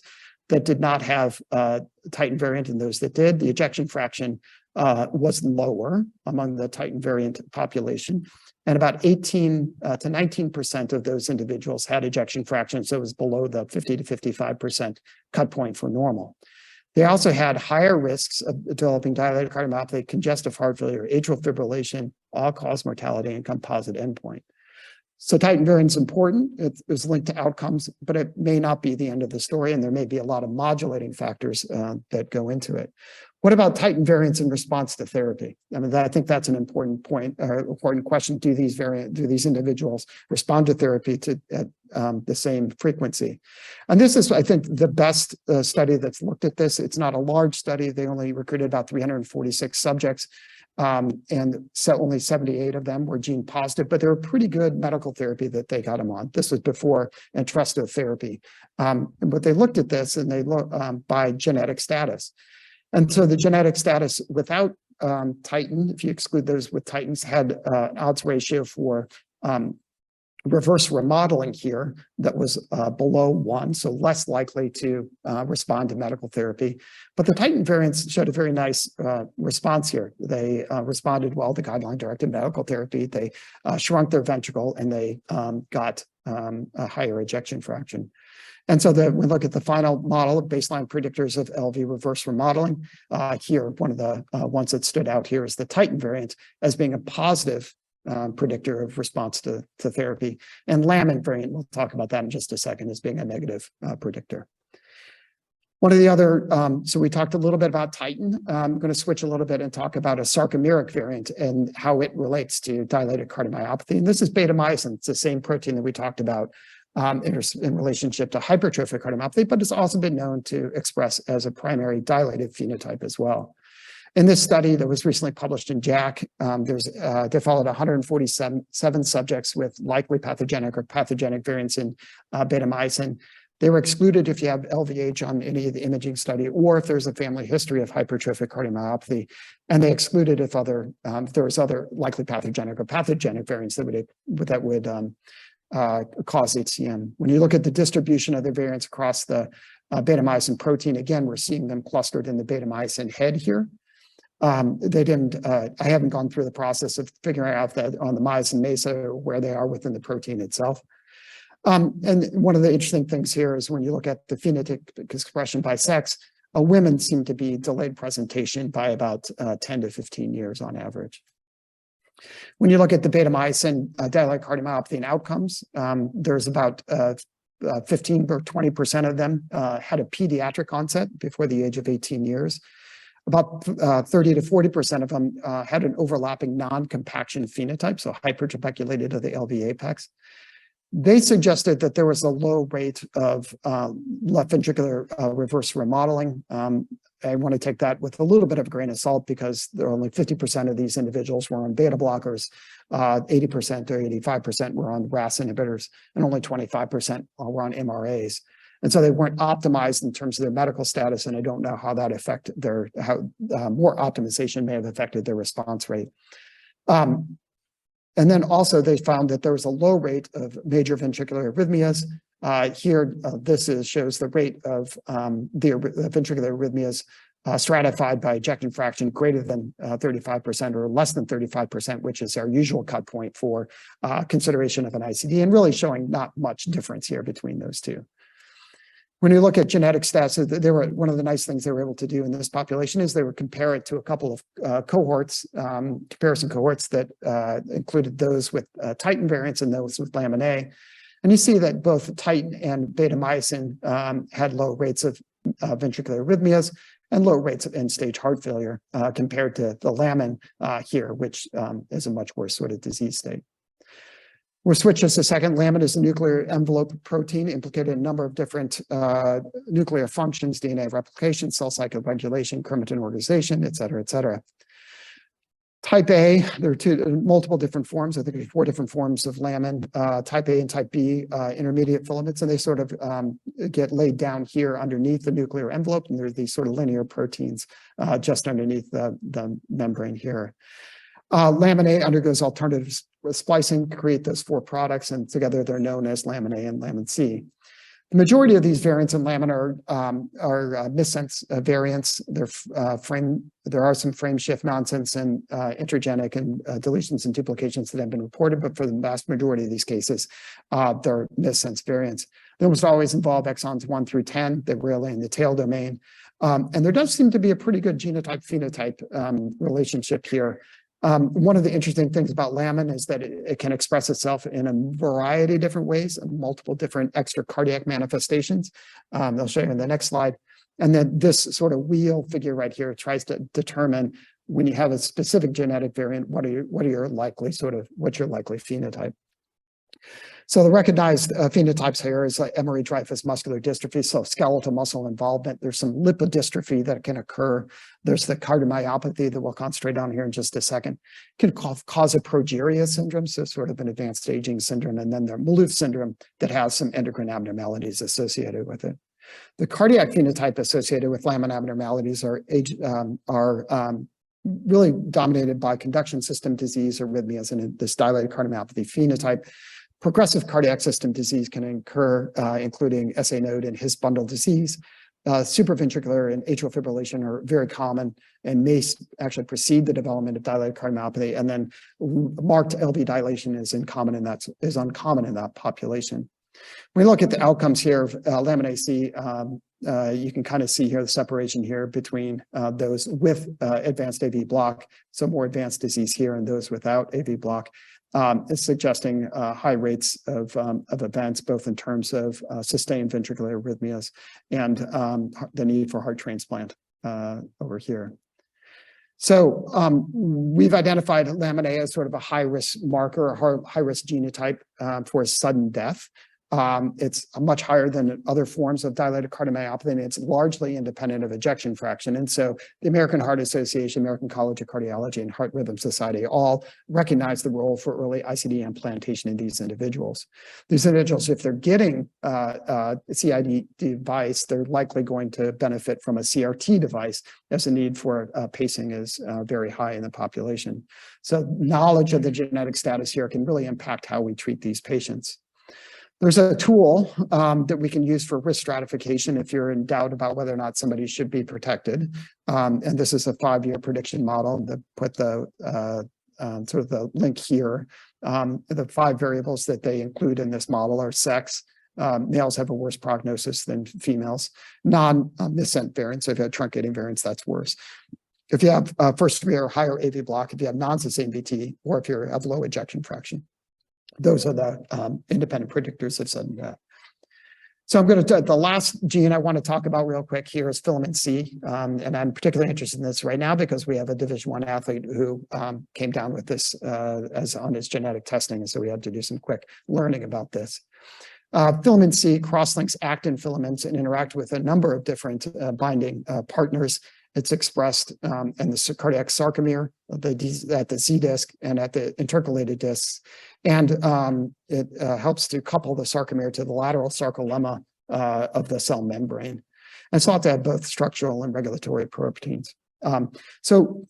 that did not have Titin variant and those that did. The ejection fraction was lower among the Titin variant population. And about 18 to 19% of those individuals had ejection fraction, so it was below the 50 to 55% cut point for normal. They also had higher risks of developing dilated cardiomyopathy, congestive heart failure, atrial fibrillation, all-cause mortality, and composite endpoint. So Titin variant is important. It is linked to outcomes, but it may not be the end of the story, and there may be a lot of modulating factors that go into it. What about Titin variants in response to therapy? I mean, I think that's an important point, important question. Do these individuals respond to therapy at the same frequency? And this is, I think, the best study that's looked at this. It's not a large study. They only recruited about 346 subjects, and so only 78 of them were gene positive, but they were pretty good medical therapy that they got them on. This was before Entresto therapy. But they looked at this and they looked by genetic status. And so the genetic status without Titin, if you exclude those with Titins, had odds ratio for reverse remodeling here that was below 1, so less likely to respond to medical therapy. But the Titan variants showed a very nice response here. They responded well to guideline-directed medical therapy. They shrunk their ventricle, and they got a higher ejection fraction. And so we look at the final model of baseline predictors of LV reverse remodeling. Here, one of the ones that stood out here is the Titan variant as being a positive predictor of response to therapy. And Lamin variant, we'll talk about that in just a second, as being a negative predictor. One of the other, so we talked a little bit about Titan. I'm going to switch a little bit and talk about a sarcomeric variant and how it relates to dilated cardiomyopathy. And this is beta-myosin. It's the same protein that we talked about in relationship to hypertrophic cardiomyopathy, but it's also been known to express as a primary dilated phenotype as well. In this study that was recently published in JACC, they followed 147 subjects with likely pathogenic or pathogenic variants in beta-myosin. They were excluded if you have LVH on any of the imaging study, or if there's a family history of hypertrophic cardiomyopathy, and they excluded if there was other likely pathogenic or pathogenic variants that would cause HCM. When you look at the distribution of the variants across the beta-myosin protein, again, we're seeing them clustered in the beta-myosin head here. I haven't gone through the process of figuring out that on the myosin mesa or where they are within the protein itself. And one of the interesting things here is when you look at the phenotypic expression by sex, women seem to be delayed presentation by about 10 to 15 years on average. When you look at the beta-myosin dilated cardiomyopathy and outcomes, there's about 15 or 20% of them had a pediatric onset before the age of 18 years. About 30 to 40% of them had an overlapping non-compaction phenotype, so hypertrabeculated of the LV apex. They suggested that there was a low rate of left ventricular reverse remodeling. I want to take that with a little bit of a grain of salt because there are only 50% of these individuals were on beta blockers, 80% or 85% were on RAS inhibitors, and only 25% were on MRAs. And so they weren't optimized in terms of their medical status, and I don't know how that more optimization may have affected their response rate. And then also they found that there was a low rate of major ventricular arrhythmias. Here, this shows the rate of the ventricular arrhythmias stratified by ejection fraction greater than 35% or less than 35%, which is our usual cut point for consideration of an ICD, and really showing not much difference here between those two. When you look at genetic stats, one of the nice things they were able to do in this population is they would compare it to a couple of comparison cohorts that included those with Titan variants and those with Lamin A. And you see that both Titan and beta-myosin had low rates of ventricular arrhythmias and low rates of end-stage heart failure compared to the Lamin here, which is a much worse sort of disease state. We'll switch just a second. Lamin is a nuclear envelope protein implicated in a number of different nuclear functions: DNA replication, cell cycle regulation, chromatin organization, et cetera, et cetera. Type A, there are multiple different forms. I think there's 4 different forms of Lamin, type A and type B intermediate filaments, and they sort of get laid down here underneath the nuclear envelope, and there's these sort of linear proteins just underneath the membrane here. Lamin A undergoes alternative splicing to create those 4 products, and together they're known as Lamin A and Lamin C. The majority of these variants in Lamin are missense variants. There are some frame shift nonsense and intergenic and deletions and duplications that have been reported, but for the vast majority of these cases, they're missense variants. They almost always involve exons 1 through 10. They're rarely in the tail domain. And there does seem to be a pretty good genotype-phenotype relationship here. One of the interesting things about Lamin is that it can express itself in a variety of different ways and multiple different extracardiac manifestations. They'll show you in the next slide. And then this sort of wheel figure right here tries to determine when you have a specific genetic variant, what's your likely phenotype. So the recognized phenotypes here is like Emery-Dreifuss muscular dystrophy, so skeletal muscle involvement. There's some lipodystrophy that can occur. There's the cardiomyopathy that we'll concentrate on here in just a second. It can cause a progeria syndrome, so sort of an advanced aging syndrome, and then the Maloof syndrome that has some endocrine abnormalities associated with it. The cardiac phenotype associated with Lamin abnormalities are really dominated by conduction system disease, arrhythmias, and this dilated cardiomyopathy phenotype. Progressive cardiac system disease can occur, including SA node and His bundle disease. Supraventricular and atrial fibrillation are very common and may actually precede the development of dilated cardiomyopathy. And then marked LV dilation is uncommon in that population. When we look at the outcomes here of Lamin AC, you can kind of see here the separation here between those with advanced AV block, so more advanced disease here, and those without AV block. It's suggesting high rates of events, both in terms of sustained ventricular arrhythmias and the need for heart transplant over here. So we've identified Lamin A as sort of a high-risk marker, a high-risk genotype for sudden death. It's much higher than other forms of dilated cardiomyopathy, and it's largely independent of ejection fraction. And so the American Heart Association, American College of Cardiology, and Heart Rhythm Society all recognize the role for early ICD implantation in these individuals. These individuals, if they're getting a CID device, they're likely going to benefit from a CRT device, as the need for pacing is very high in the population. So knowledge of the genetic status here can really impact how we treat these patients. There's a tool that we can use for risk stratification if you're in doubt about whether or not somebody should be protected. And this is a 5-year prediction model that put the sort of the link here. The 5 variables that they include in this model are sex. Males have a worse prognosis than females. Non-miscent variants, so if you have truncating variants, that's worse. If you have first degree or higher AV block, if you have non-sustained VT, or if you have low ejection fraction. Those are the independent predictors of sudden death. So I'm going to, the last gene I want to talk about real quick here is filament C. And I'm particularly interested in this right now because we have a Division I athlete who came down with this as on his genetic testing. And so we had to do some quick learning about this. Filament C cross-links actin filaments and interact with a number of different binding partners. It's expressed in the cardiac sarcomere, at the Z disc and at the intercalated discs. And it helps to couple the sarcomere to the lateral sarcolemma of the cell membrane. And it's thought to have both structural and regulatory proteins. So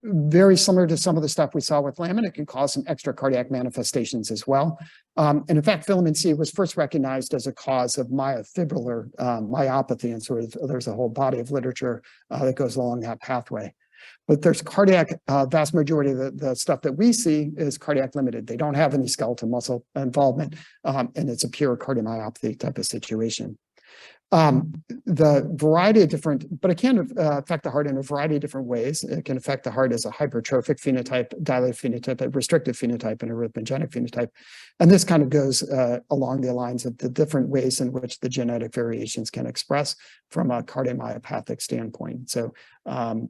very similar to some of the stuff we saw with Lamin, it can cause some extra cardiac manifestations as well. And in fact, filament C was first recognized as a cause of myofibrillar myopathy. And so there's a whole body of literature that goes along that pathway. But there's cardiac, vast majority of the stuff that we see is cardiac limited. They don't have any skeletal muscle involvement, and it's a pure cardiomyopathy type of situation. The variety of different, but it can affect the heart in a variety of different ways. It can affect the heart as a hypertrophic phenotype, dilated phenotype, a restrictive phenotype, and a arrhythmogenic phenotype. And this kind of goes along the lines of the different ways in which the genetic variations can express from a cardiomyopathic standpoint. So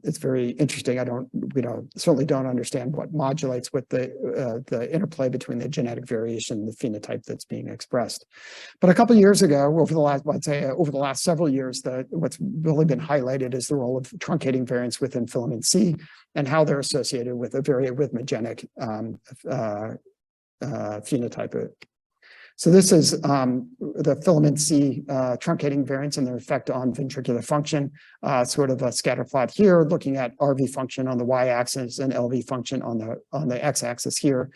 it's very interesting. We certainly don't understand what modulates with the interplay between the genetic variation and the phenotype that's being expressed. But a couple of years ago, over the last, I'd say over the last several years, what's really been highlighted is the role of truncating variants within filament C and how they're associated with a very arrhythmogenic phenotype. So this is the filament C truncating variants and their effect on ventricular function, sort of a scatter plot here, looking at RV function on the y-axis and LV function on the x-axis here,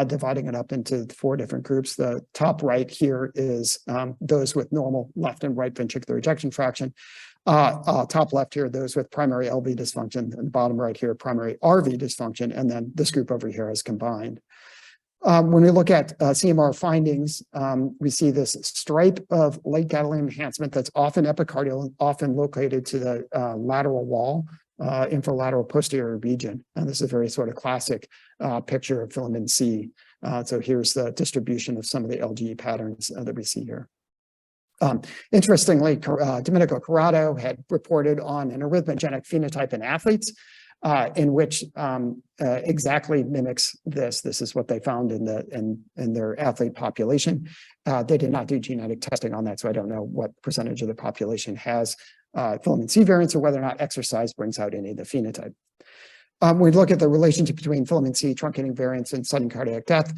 dividing it up into 4 different groups. The top right here is those with normal left and right ventricular ejection fraction. Top left here, those with primary LV dysfunction, and bottom right here, primary RV dysfunction, and then this group over here is combined. When we look at CMR findings, we see this stripe of late gadolinium enhancement that's often epicardial and often located to the lateral wall, infralateral posterior region. And this is a very sort of classic picture of filament C. So here's the distribution of some of the LGE patterns that we see here. Interestingly, Domenico Corrado had reported on an arrhythmogenic phenotype in athletes, in which exactly mimics this. This is what they found in their athlete population. They did not do genetic testing on that, so I don't know what percentage of the population has filament C variants or whether or not exercise brings out any of the phenotype. When we look at the relationship between filament C truncating variants and sudden cardiac death,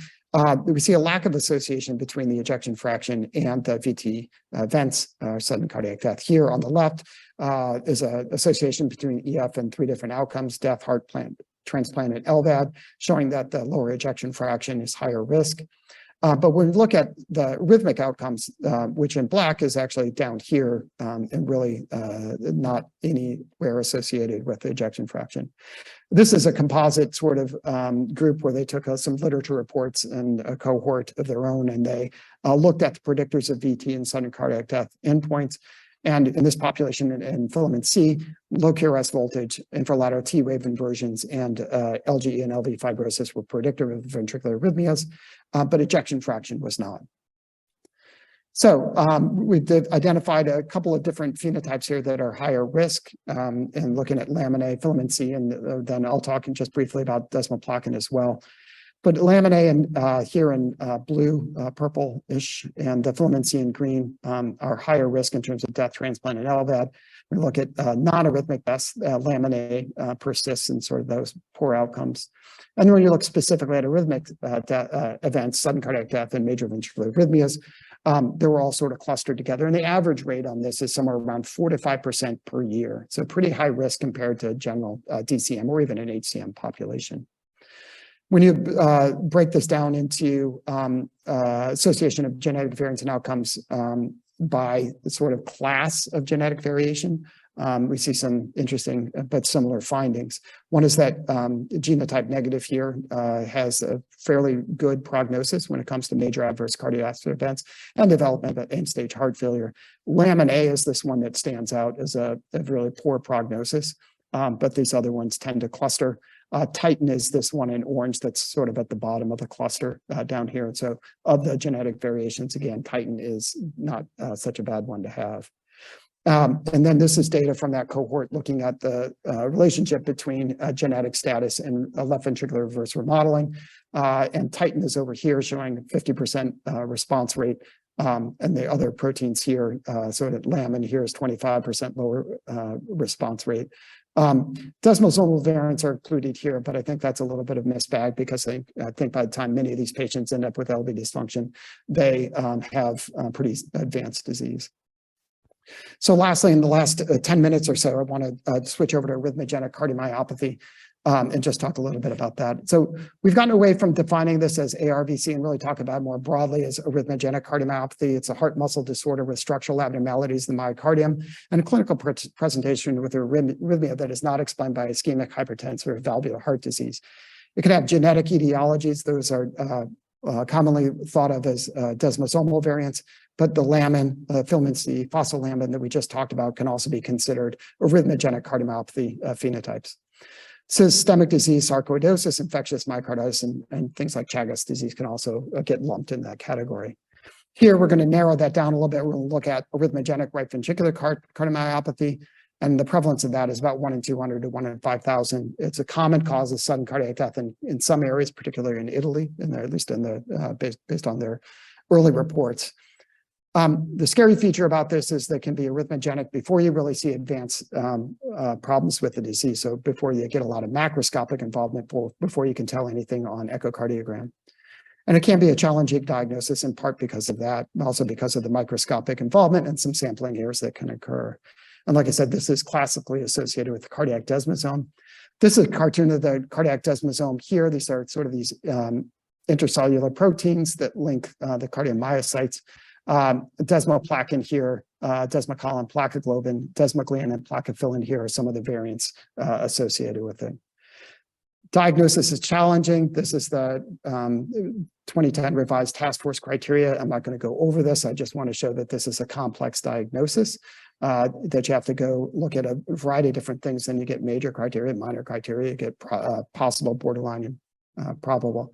we see a lack of association between the ejection fraction and the VT events, sudden cardiac death. Here on the left is an association between EF and 3 different outcomes: death, heart transplant, and LVAD, showing that the lower ejection fraction is higher risk. But when we look at the rhythmic outcomes, which in black is actually down here and really not anywhere associated with the ejection fraction. This is a composite sort of group where they took some literature reports and a cohort of their own, and they looked at the predictors of VT and sudden cardiac death endpoints. And in this population in filament C, low QRS voltage, infralateral T wave inversions, and LGE and LV fibrosis were predictive of ventricular arrhythmias, but ejection fraction was not. So we've identified a couple of different phenotypes here that are higher risk, and looking at Lamin A, Filament C, and then I'll talk just briefly about desmoplakin as well. But Lamin A and here in blue, purple-ish, and the Filament C in green are higher risk in terms of death, transplant, and LVAD. We look at non-arrhythmic deaths, Lamin A persists in sort of those poor outcomes. And when you look specifically at arrhythmic events, sudden cardiac death and major ventricular arrhythmias, they were all sort of clustered together. And the average rate on this is somewhere around 4 to 5% per year. So pretty high risk compared to general DCM or even an HCM population. When you break this down into association of genetic variants and outcomes by the sort of class of genetic variation, we see some interesting but similar findings. One is that genotype negative here has a fairly good prognosis when it comes to major adverse cardiovascular events and development of end-stage heart failure. Lamin A is this one that stands out as a really poor prognosis, but these other ones tend to cluster. Titan is this one in orange that's sort of at the bottom of the cluster down here. And so of the genetic variations, again, Titan is not such a bad one to have. And then this is data from that cohort looking at the relationship between genetic status and left ventricular reverse remodeling. And Titan is over here showing 50% response rate. And the other proteins here, so that Lamin here is 25% lower response rate. Desmosomal variants are included here, but I think that's a little bit of a mixed bag because I think by the time many of these patients end up with LV dysfunction, they have pretty advanced disease. So lastly, in the last 10 minutes or so, I want to switch over to arrhythmogenic cardiomyopathy and just talk a little bit about that. So we've gotten away from defining this as ARVC and really talk about it more broadly as arrhythmogenic cardiomyopathy. It's a heart muscle disorder with structural abnormalities in the myocardium and a clinical presentation with arrhythmia that is not explained by ischemic hypertension or valvular heart disease. It can have genetic etiologies. Those are commonly thought of as desmosomal variants, but the Lamin, Filament C, phospholamban that we just talked about can also be considered arrhythmogenic cardiomyopathy phenotypes. Systemic disease, sarcoidosis, infectious myocarditis, and things like Chagas disease can also get lumped in that category. Here, we're going to narrow that down a little bit. We're going to look at arrhythmogenic right ventricular cardiomyopathy, and the prevalence of that is about 1 in 200 to 1 in 5,000. It's a common cause of sudden cardiac death in some areas, particularly in Italy, at least in the based on their early reports. The scary feature about this is that it can be arrhythmogenic before you really see advanced problems with the disease. So before you get a lot of macroscopic involvement, before you can tell anything on echocardiogram. And it can be a challenging diagnosis in part because of that, also because of the microscopic involvement and some sampling errors that can occur. And like I said, this is classically associated with the cardiac desmosome. This is a cartoon of the cardiac desmosome here. These are sort of these intercellular proteins that link the cardiomyocytes. Desmoplakin here, desmocolin, plakoglobin, desmoglian, and plakophilin here are some of the variants associated with it. Diagnosis is challenging. This is the 2010 revised task force criteria. I'm not going to go over this. I just want to show that this is a complex diagnosis, that you have to go look at a variety of different things. Then you get major criteria, minor criteria, you get possible, borderline, and probable.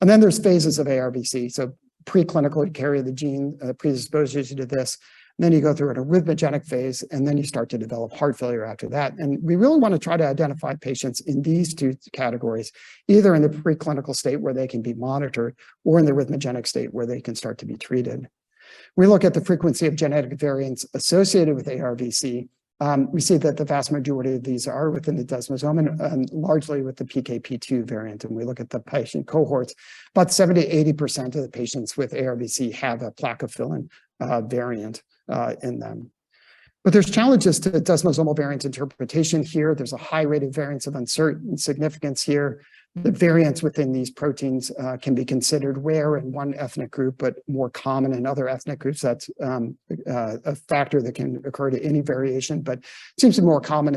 And then there's phases of ARVC. So preclinical, you carry the gene predisposes you to this. And then you go through an arrhythmogenic phase, and then you start to develop heart failure after that. And we really want to try to identify patients in these two categories, either in the preclinical state where they can be monitored or in the arrhythmogenic state where they can start to be treated. We look at the frequency of genetic variants associated with ARVC. We see that the vast majority of these are within the desmosome and largely with the PKP2 variant. And we look at the patient cohorts, about 70 to 80% of the patients with ARVC have a plakophilin variant in them. But there's challenges to desmosomal variant interpretation here. There's a high rate of variance of uncertain significance here. The variants within these proteins can be considered rare in one ethnic group, but more common in other ethnic groups. That's a factor that can occur to any variation, but seems to be more common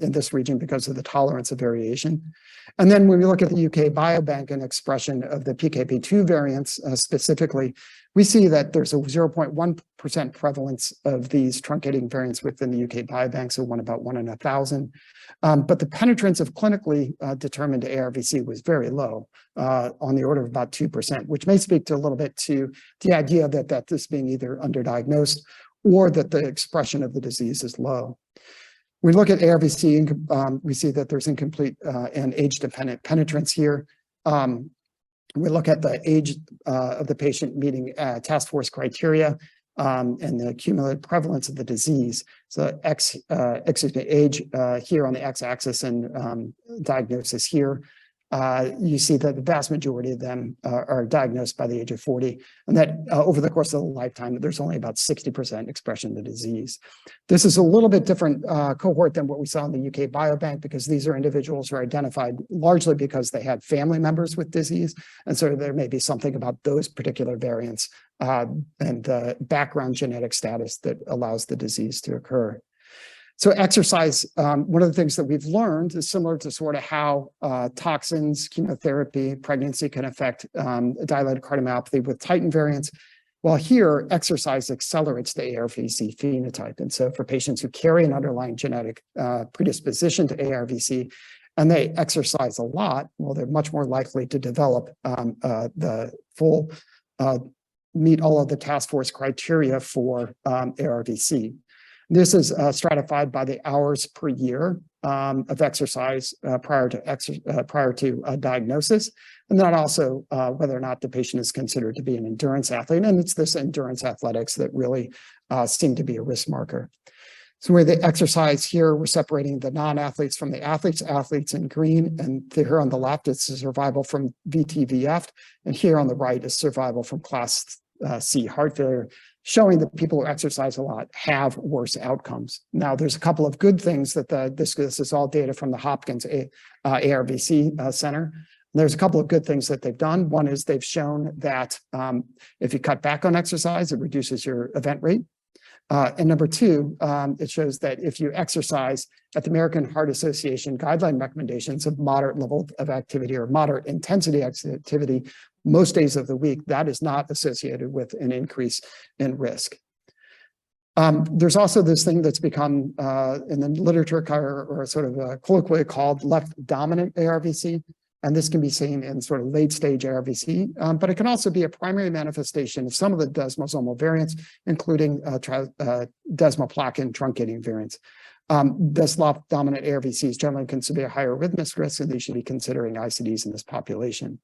in this region because of the tolerance of variation. And then when we look at the UK Biobank and expression of the PKP2 variants specifically, we see that there's a 0.1% prevalence of these truncating variants within the UK Biobank, so about 1 in 1,000. But the penetrance of clinically determined ARVC was very low, on the order of about 2%, which may speak to a little bit to the idea that this being either underdiagnosed or that the expression of the disease is low. We look at ARVC, we see that there's incomplete and age-dependent penetrance here. We look at the age of the patient meeting task force criteria and the cumulative prevalence of the disease. So age here on the x-axis and diagnosis here. You see that the vast majority of them are diagnosed by the age of 40, and that over the course of a lifetime, there's only about 60% expression of the disease. This is a little bit different cohort than what we saw in the UK Biobank, because these are individuals who are identified largely because they had family members with disease, and so there may be something about those particular variants and the background genetic status that allows the disease to occur. So exercise, one of the things that we've learned is similar to sort of how toxins, chemotherapy, pregnancy can affect dilated cardiomyopathy with Titin variants. Well, here, exercise accelerates the ARVC phenotype. And so for patients who carry an underlying genetic predisposition to ARVC, and they exercise a lot, well, they're much more likely to develop the full, meet all of the task force criteria for ARVC. This is stratified by the hours per year of exercise prior to diagnosis, and then also whether or not the patient is considered to be an endurance athlete. And it's this endurance athletics that really seem to be a risk marker. So where the exercise here, we're separating the non-athletes from the athletes, athletes in green, and here on the left, it's survival from VTVF, and here on the right is survival from class C heart failure, showing that people who exercise a lot have worse outcomes. Now, there's a couple of good things that this is all data from the Hopkins ARVC Center. There's a couple of good things that they've done. One is they've shown that if you cut back on exercise, it reduces your event rate. And number two, it shows that if you exercise at the American Heart Association guideline recommendations of moderate level of activity or moderate intensity activity most days of the week, that is not associated with an increase in risk. There's also this thing that's become in the literature or sort of colloquially called left dominant ARVC. And this can be seen in sort of late stage ARVC, but it can also be a primary manifestation of some of the desmosomal variants, including desmoplakin truncating variants. This left dominant ARVCs generally considered to be a higher arrhythmic risk, and they should be considering ICDs in this population.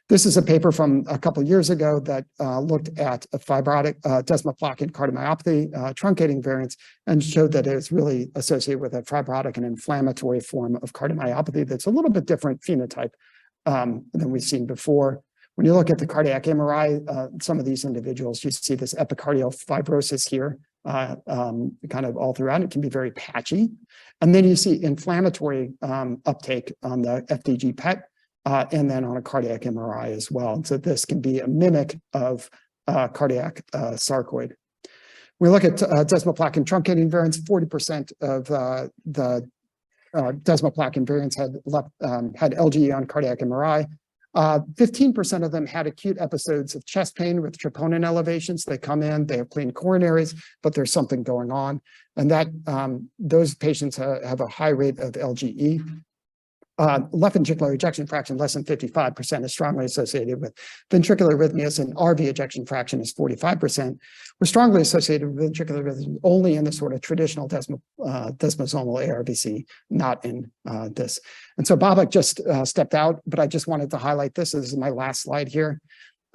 This is a paper from a couple of years ago that looked at a fibrotic desmoplakin cardiomyopathy truncating variants and showed that it is really associated with a fibrotic and inflammatory form of cardiomyopathy that's a little bit different phenotype than we've seen before. When you look at the cardiac MRI, some of these individuals, you see this epicardial fibrosis here, kind of all throughout. It can be very patchy. And then you see inflammatory uptake on the FDG PET, and then on a cardiac MRI as well. And so this can be a mimic of cardiac sarcoid. We look at desmoplakin truncating variants. 40% of the desmoplakin variants had LGE on cardiac MRI. 15% of them had acute episodes of chest pain with troponin elevations. They come in, they have clean coronaries, but there's something going on. And that those patients have a high rate of LGE. Left ventricular ejection fraction less than 55% is strongly associated with ventricular arrhythmias, and RV ejection fraction is 45%. We're strongly associated with ventricular arrhythmias only in the sort of traditional desmosomal ARVC, not in this. And so Babak just stepped out, but I just wanted to highlight this. This is my last slide here.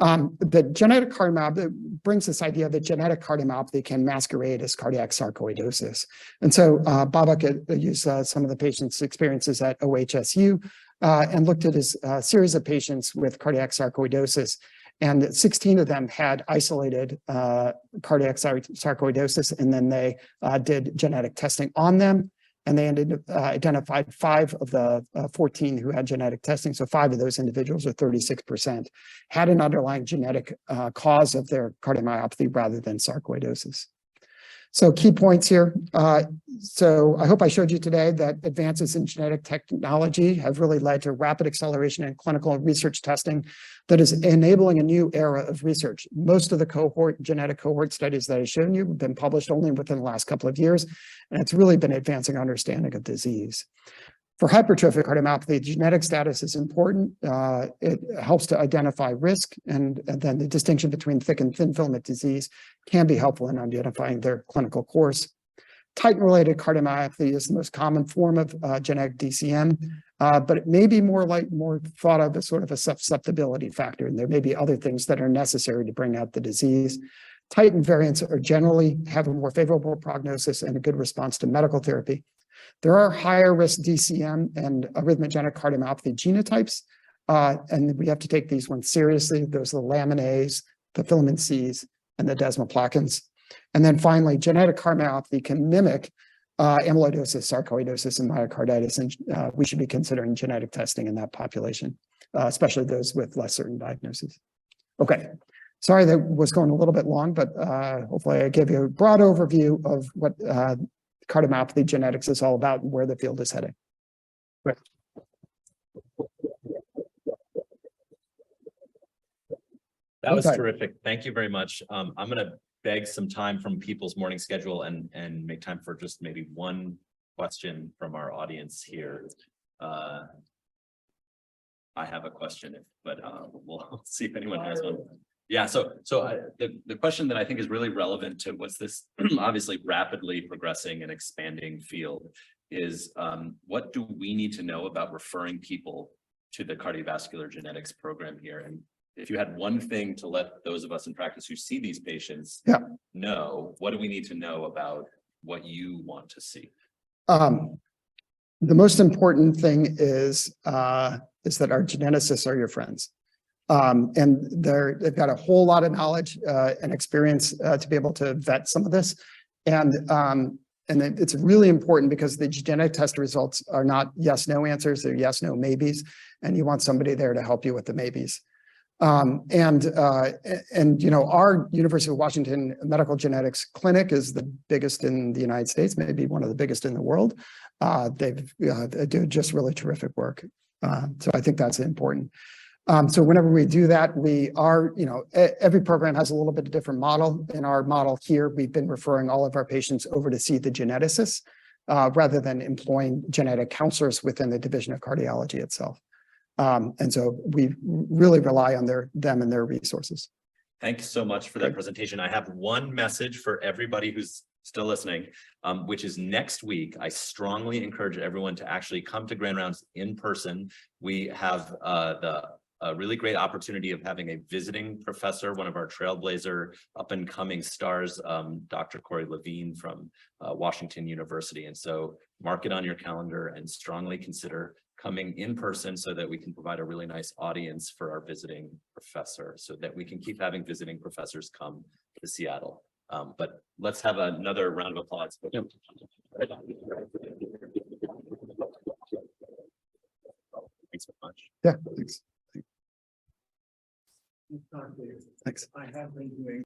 The genetic cardiomyopathy brings this idea that genetic cardiomyopathy can masquerade as cardiac sarcoidosis. And so Babak used some of the patients' experiences at OHSU and looked at his series of patients with cardiac sarcoidosis. And 16 of them had isolated cardiac sarcoidosis, and then they did genetic testing on them. And they identified 5 of the 14 who had genetic testing. So 5 of those individuals, or 36%, had an underlying genetic cause of their cardiomyopathy rather than sarcoidosis. So key points here. So I hope I showed you today that advances in genetic technology have really led to rapid acceleration in clinical and research testing that is enabling a new era of research. Most of the genetic cohort studies that I've shown you have been published only within the last couple of years, and it's really been advancing understanding of disease. For hypertrophic cardiomyopathy, genetic status is important. It helps to identify risk, and then the distinction between thick and thin filament disease can be helpful in identifying their clinical course. Titin-related cardiomyopathy is the most common form of genetic DCM, but it may be more thought of as sort of a susceptibility factor, and there may be other things that are necessary to bring out the disease. Titin variants are generally have a more favorable prognosis and a good response to medical therapy. There are higher risk DCM and arrhythmogenic cardiomyopathy genotypes, and we have to take these ones seriously. Those are the Lamin A's, the Filament C's, and the desmoplackins. And then finally, genetic cardiomyopathy can mimic amyloidosis, sarcoidosis, and myocarditis, and we should be considering genetic testing in that population, especially those with less certain diagnoses. Okay, sorry that was going a little bit long, but hopefully I gave you a broad overview of what cardiomyopathy genetics is all about and where the field is heading. Right. That was terrific. Thank you very much. I'm going to beg some time from people's morning schedule and make time for just maybe one question from our audience here. I have a question, but we'll see if anyone has one. Yeah, so the question that I think is really relevant to what's this obviously rapidly progressing and expanding field is what do we need to know about referring people to the cardiovascular genetics program here? And if you had one thing to let those of us in practice who see these patients know, what do we need to know about what you want to see? The most important thing is that our geneticists are your friends. And they've got a whole lot of knowledge and experience to be able to vet some of this. And it's really important because the genetic test results are not yes, no answers, they're yes, no, maybes. And you want somebody there to help you with the maybes. And you know, our University of Washington Medical Genetics Clinic is the biggest in the United States, maybe one of the biggest in the world. They do just really terrific work. So I think that's important. So whenever we do that, we are, you know, every program has a little bit of different model. In our model here, we've been referring all of our patients over to see the geneticists rather than employing genetic counselors within the division of cardiology itself. And so we really rely on them and their resources. Thank you so much for that presentation. I have one message for everybody who's still listening, which is next week. I strongly encourage everyone to actually come to Grand Rounds in person. We have a really great opportunity of having a visiting professor, one of our trailblazer up and coming stars, Dr. Corey Levine from Washington University. And so mark it on your calendar and strongly consider coming in person so that we can provide a really nice audience for our visiting professor so that we can keep having visiting professors come to Seattle. But let's have another round of applause. Yep. Thanks so much. Yeah, thanks. Thanks. I have been doing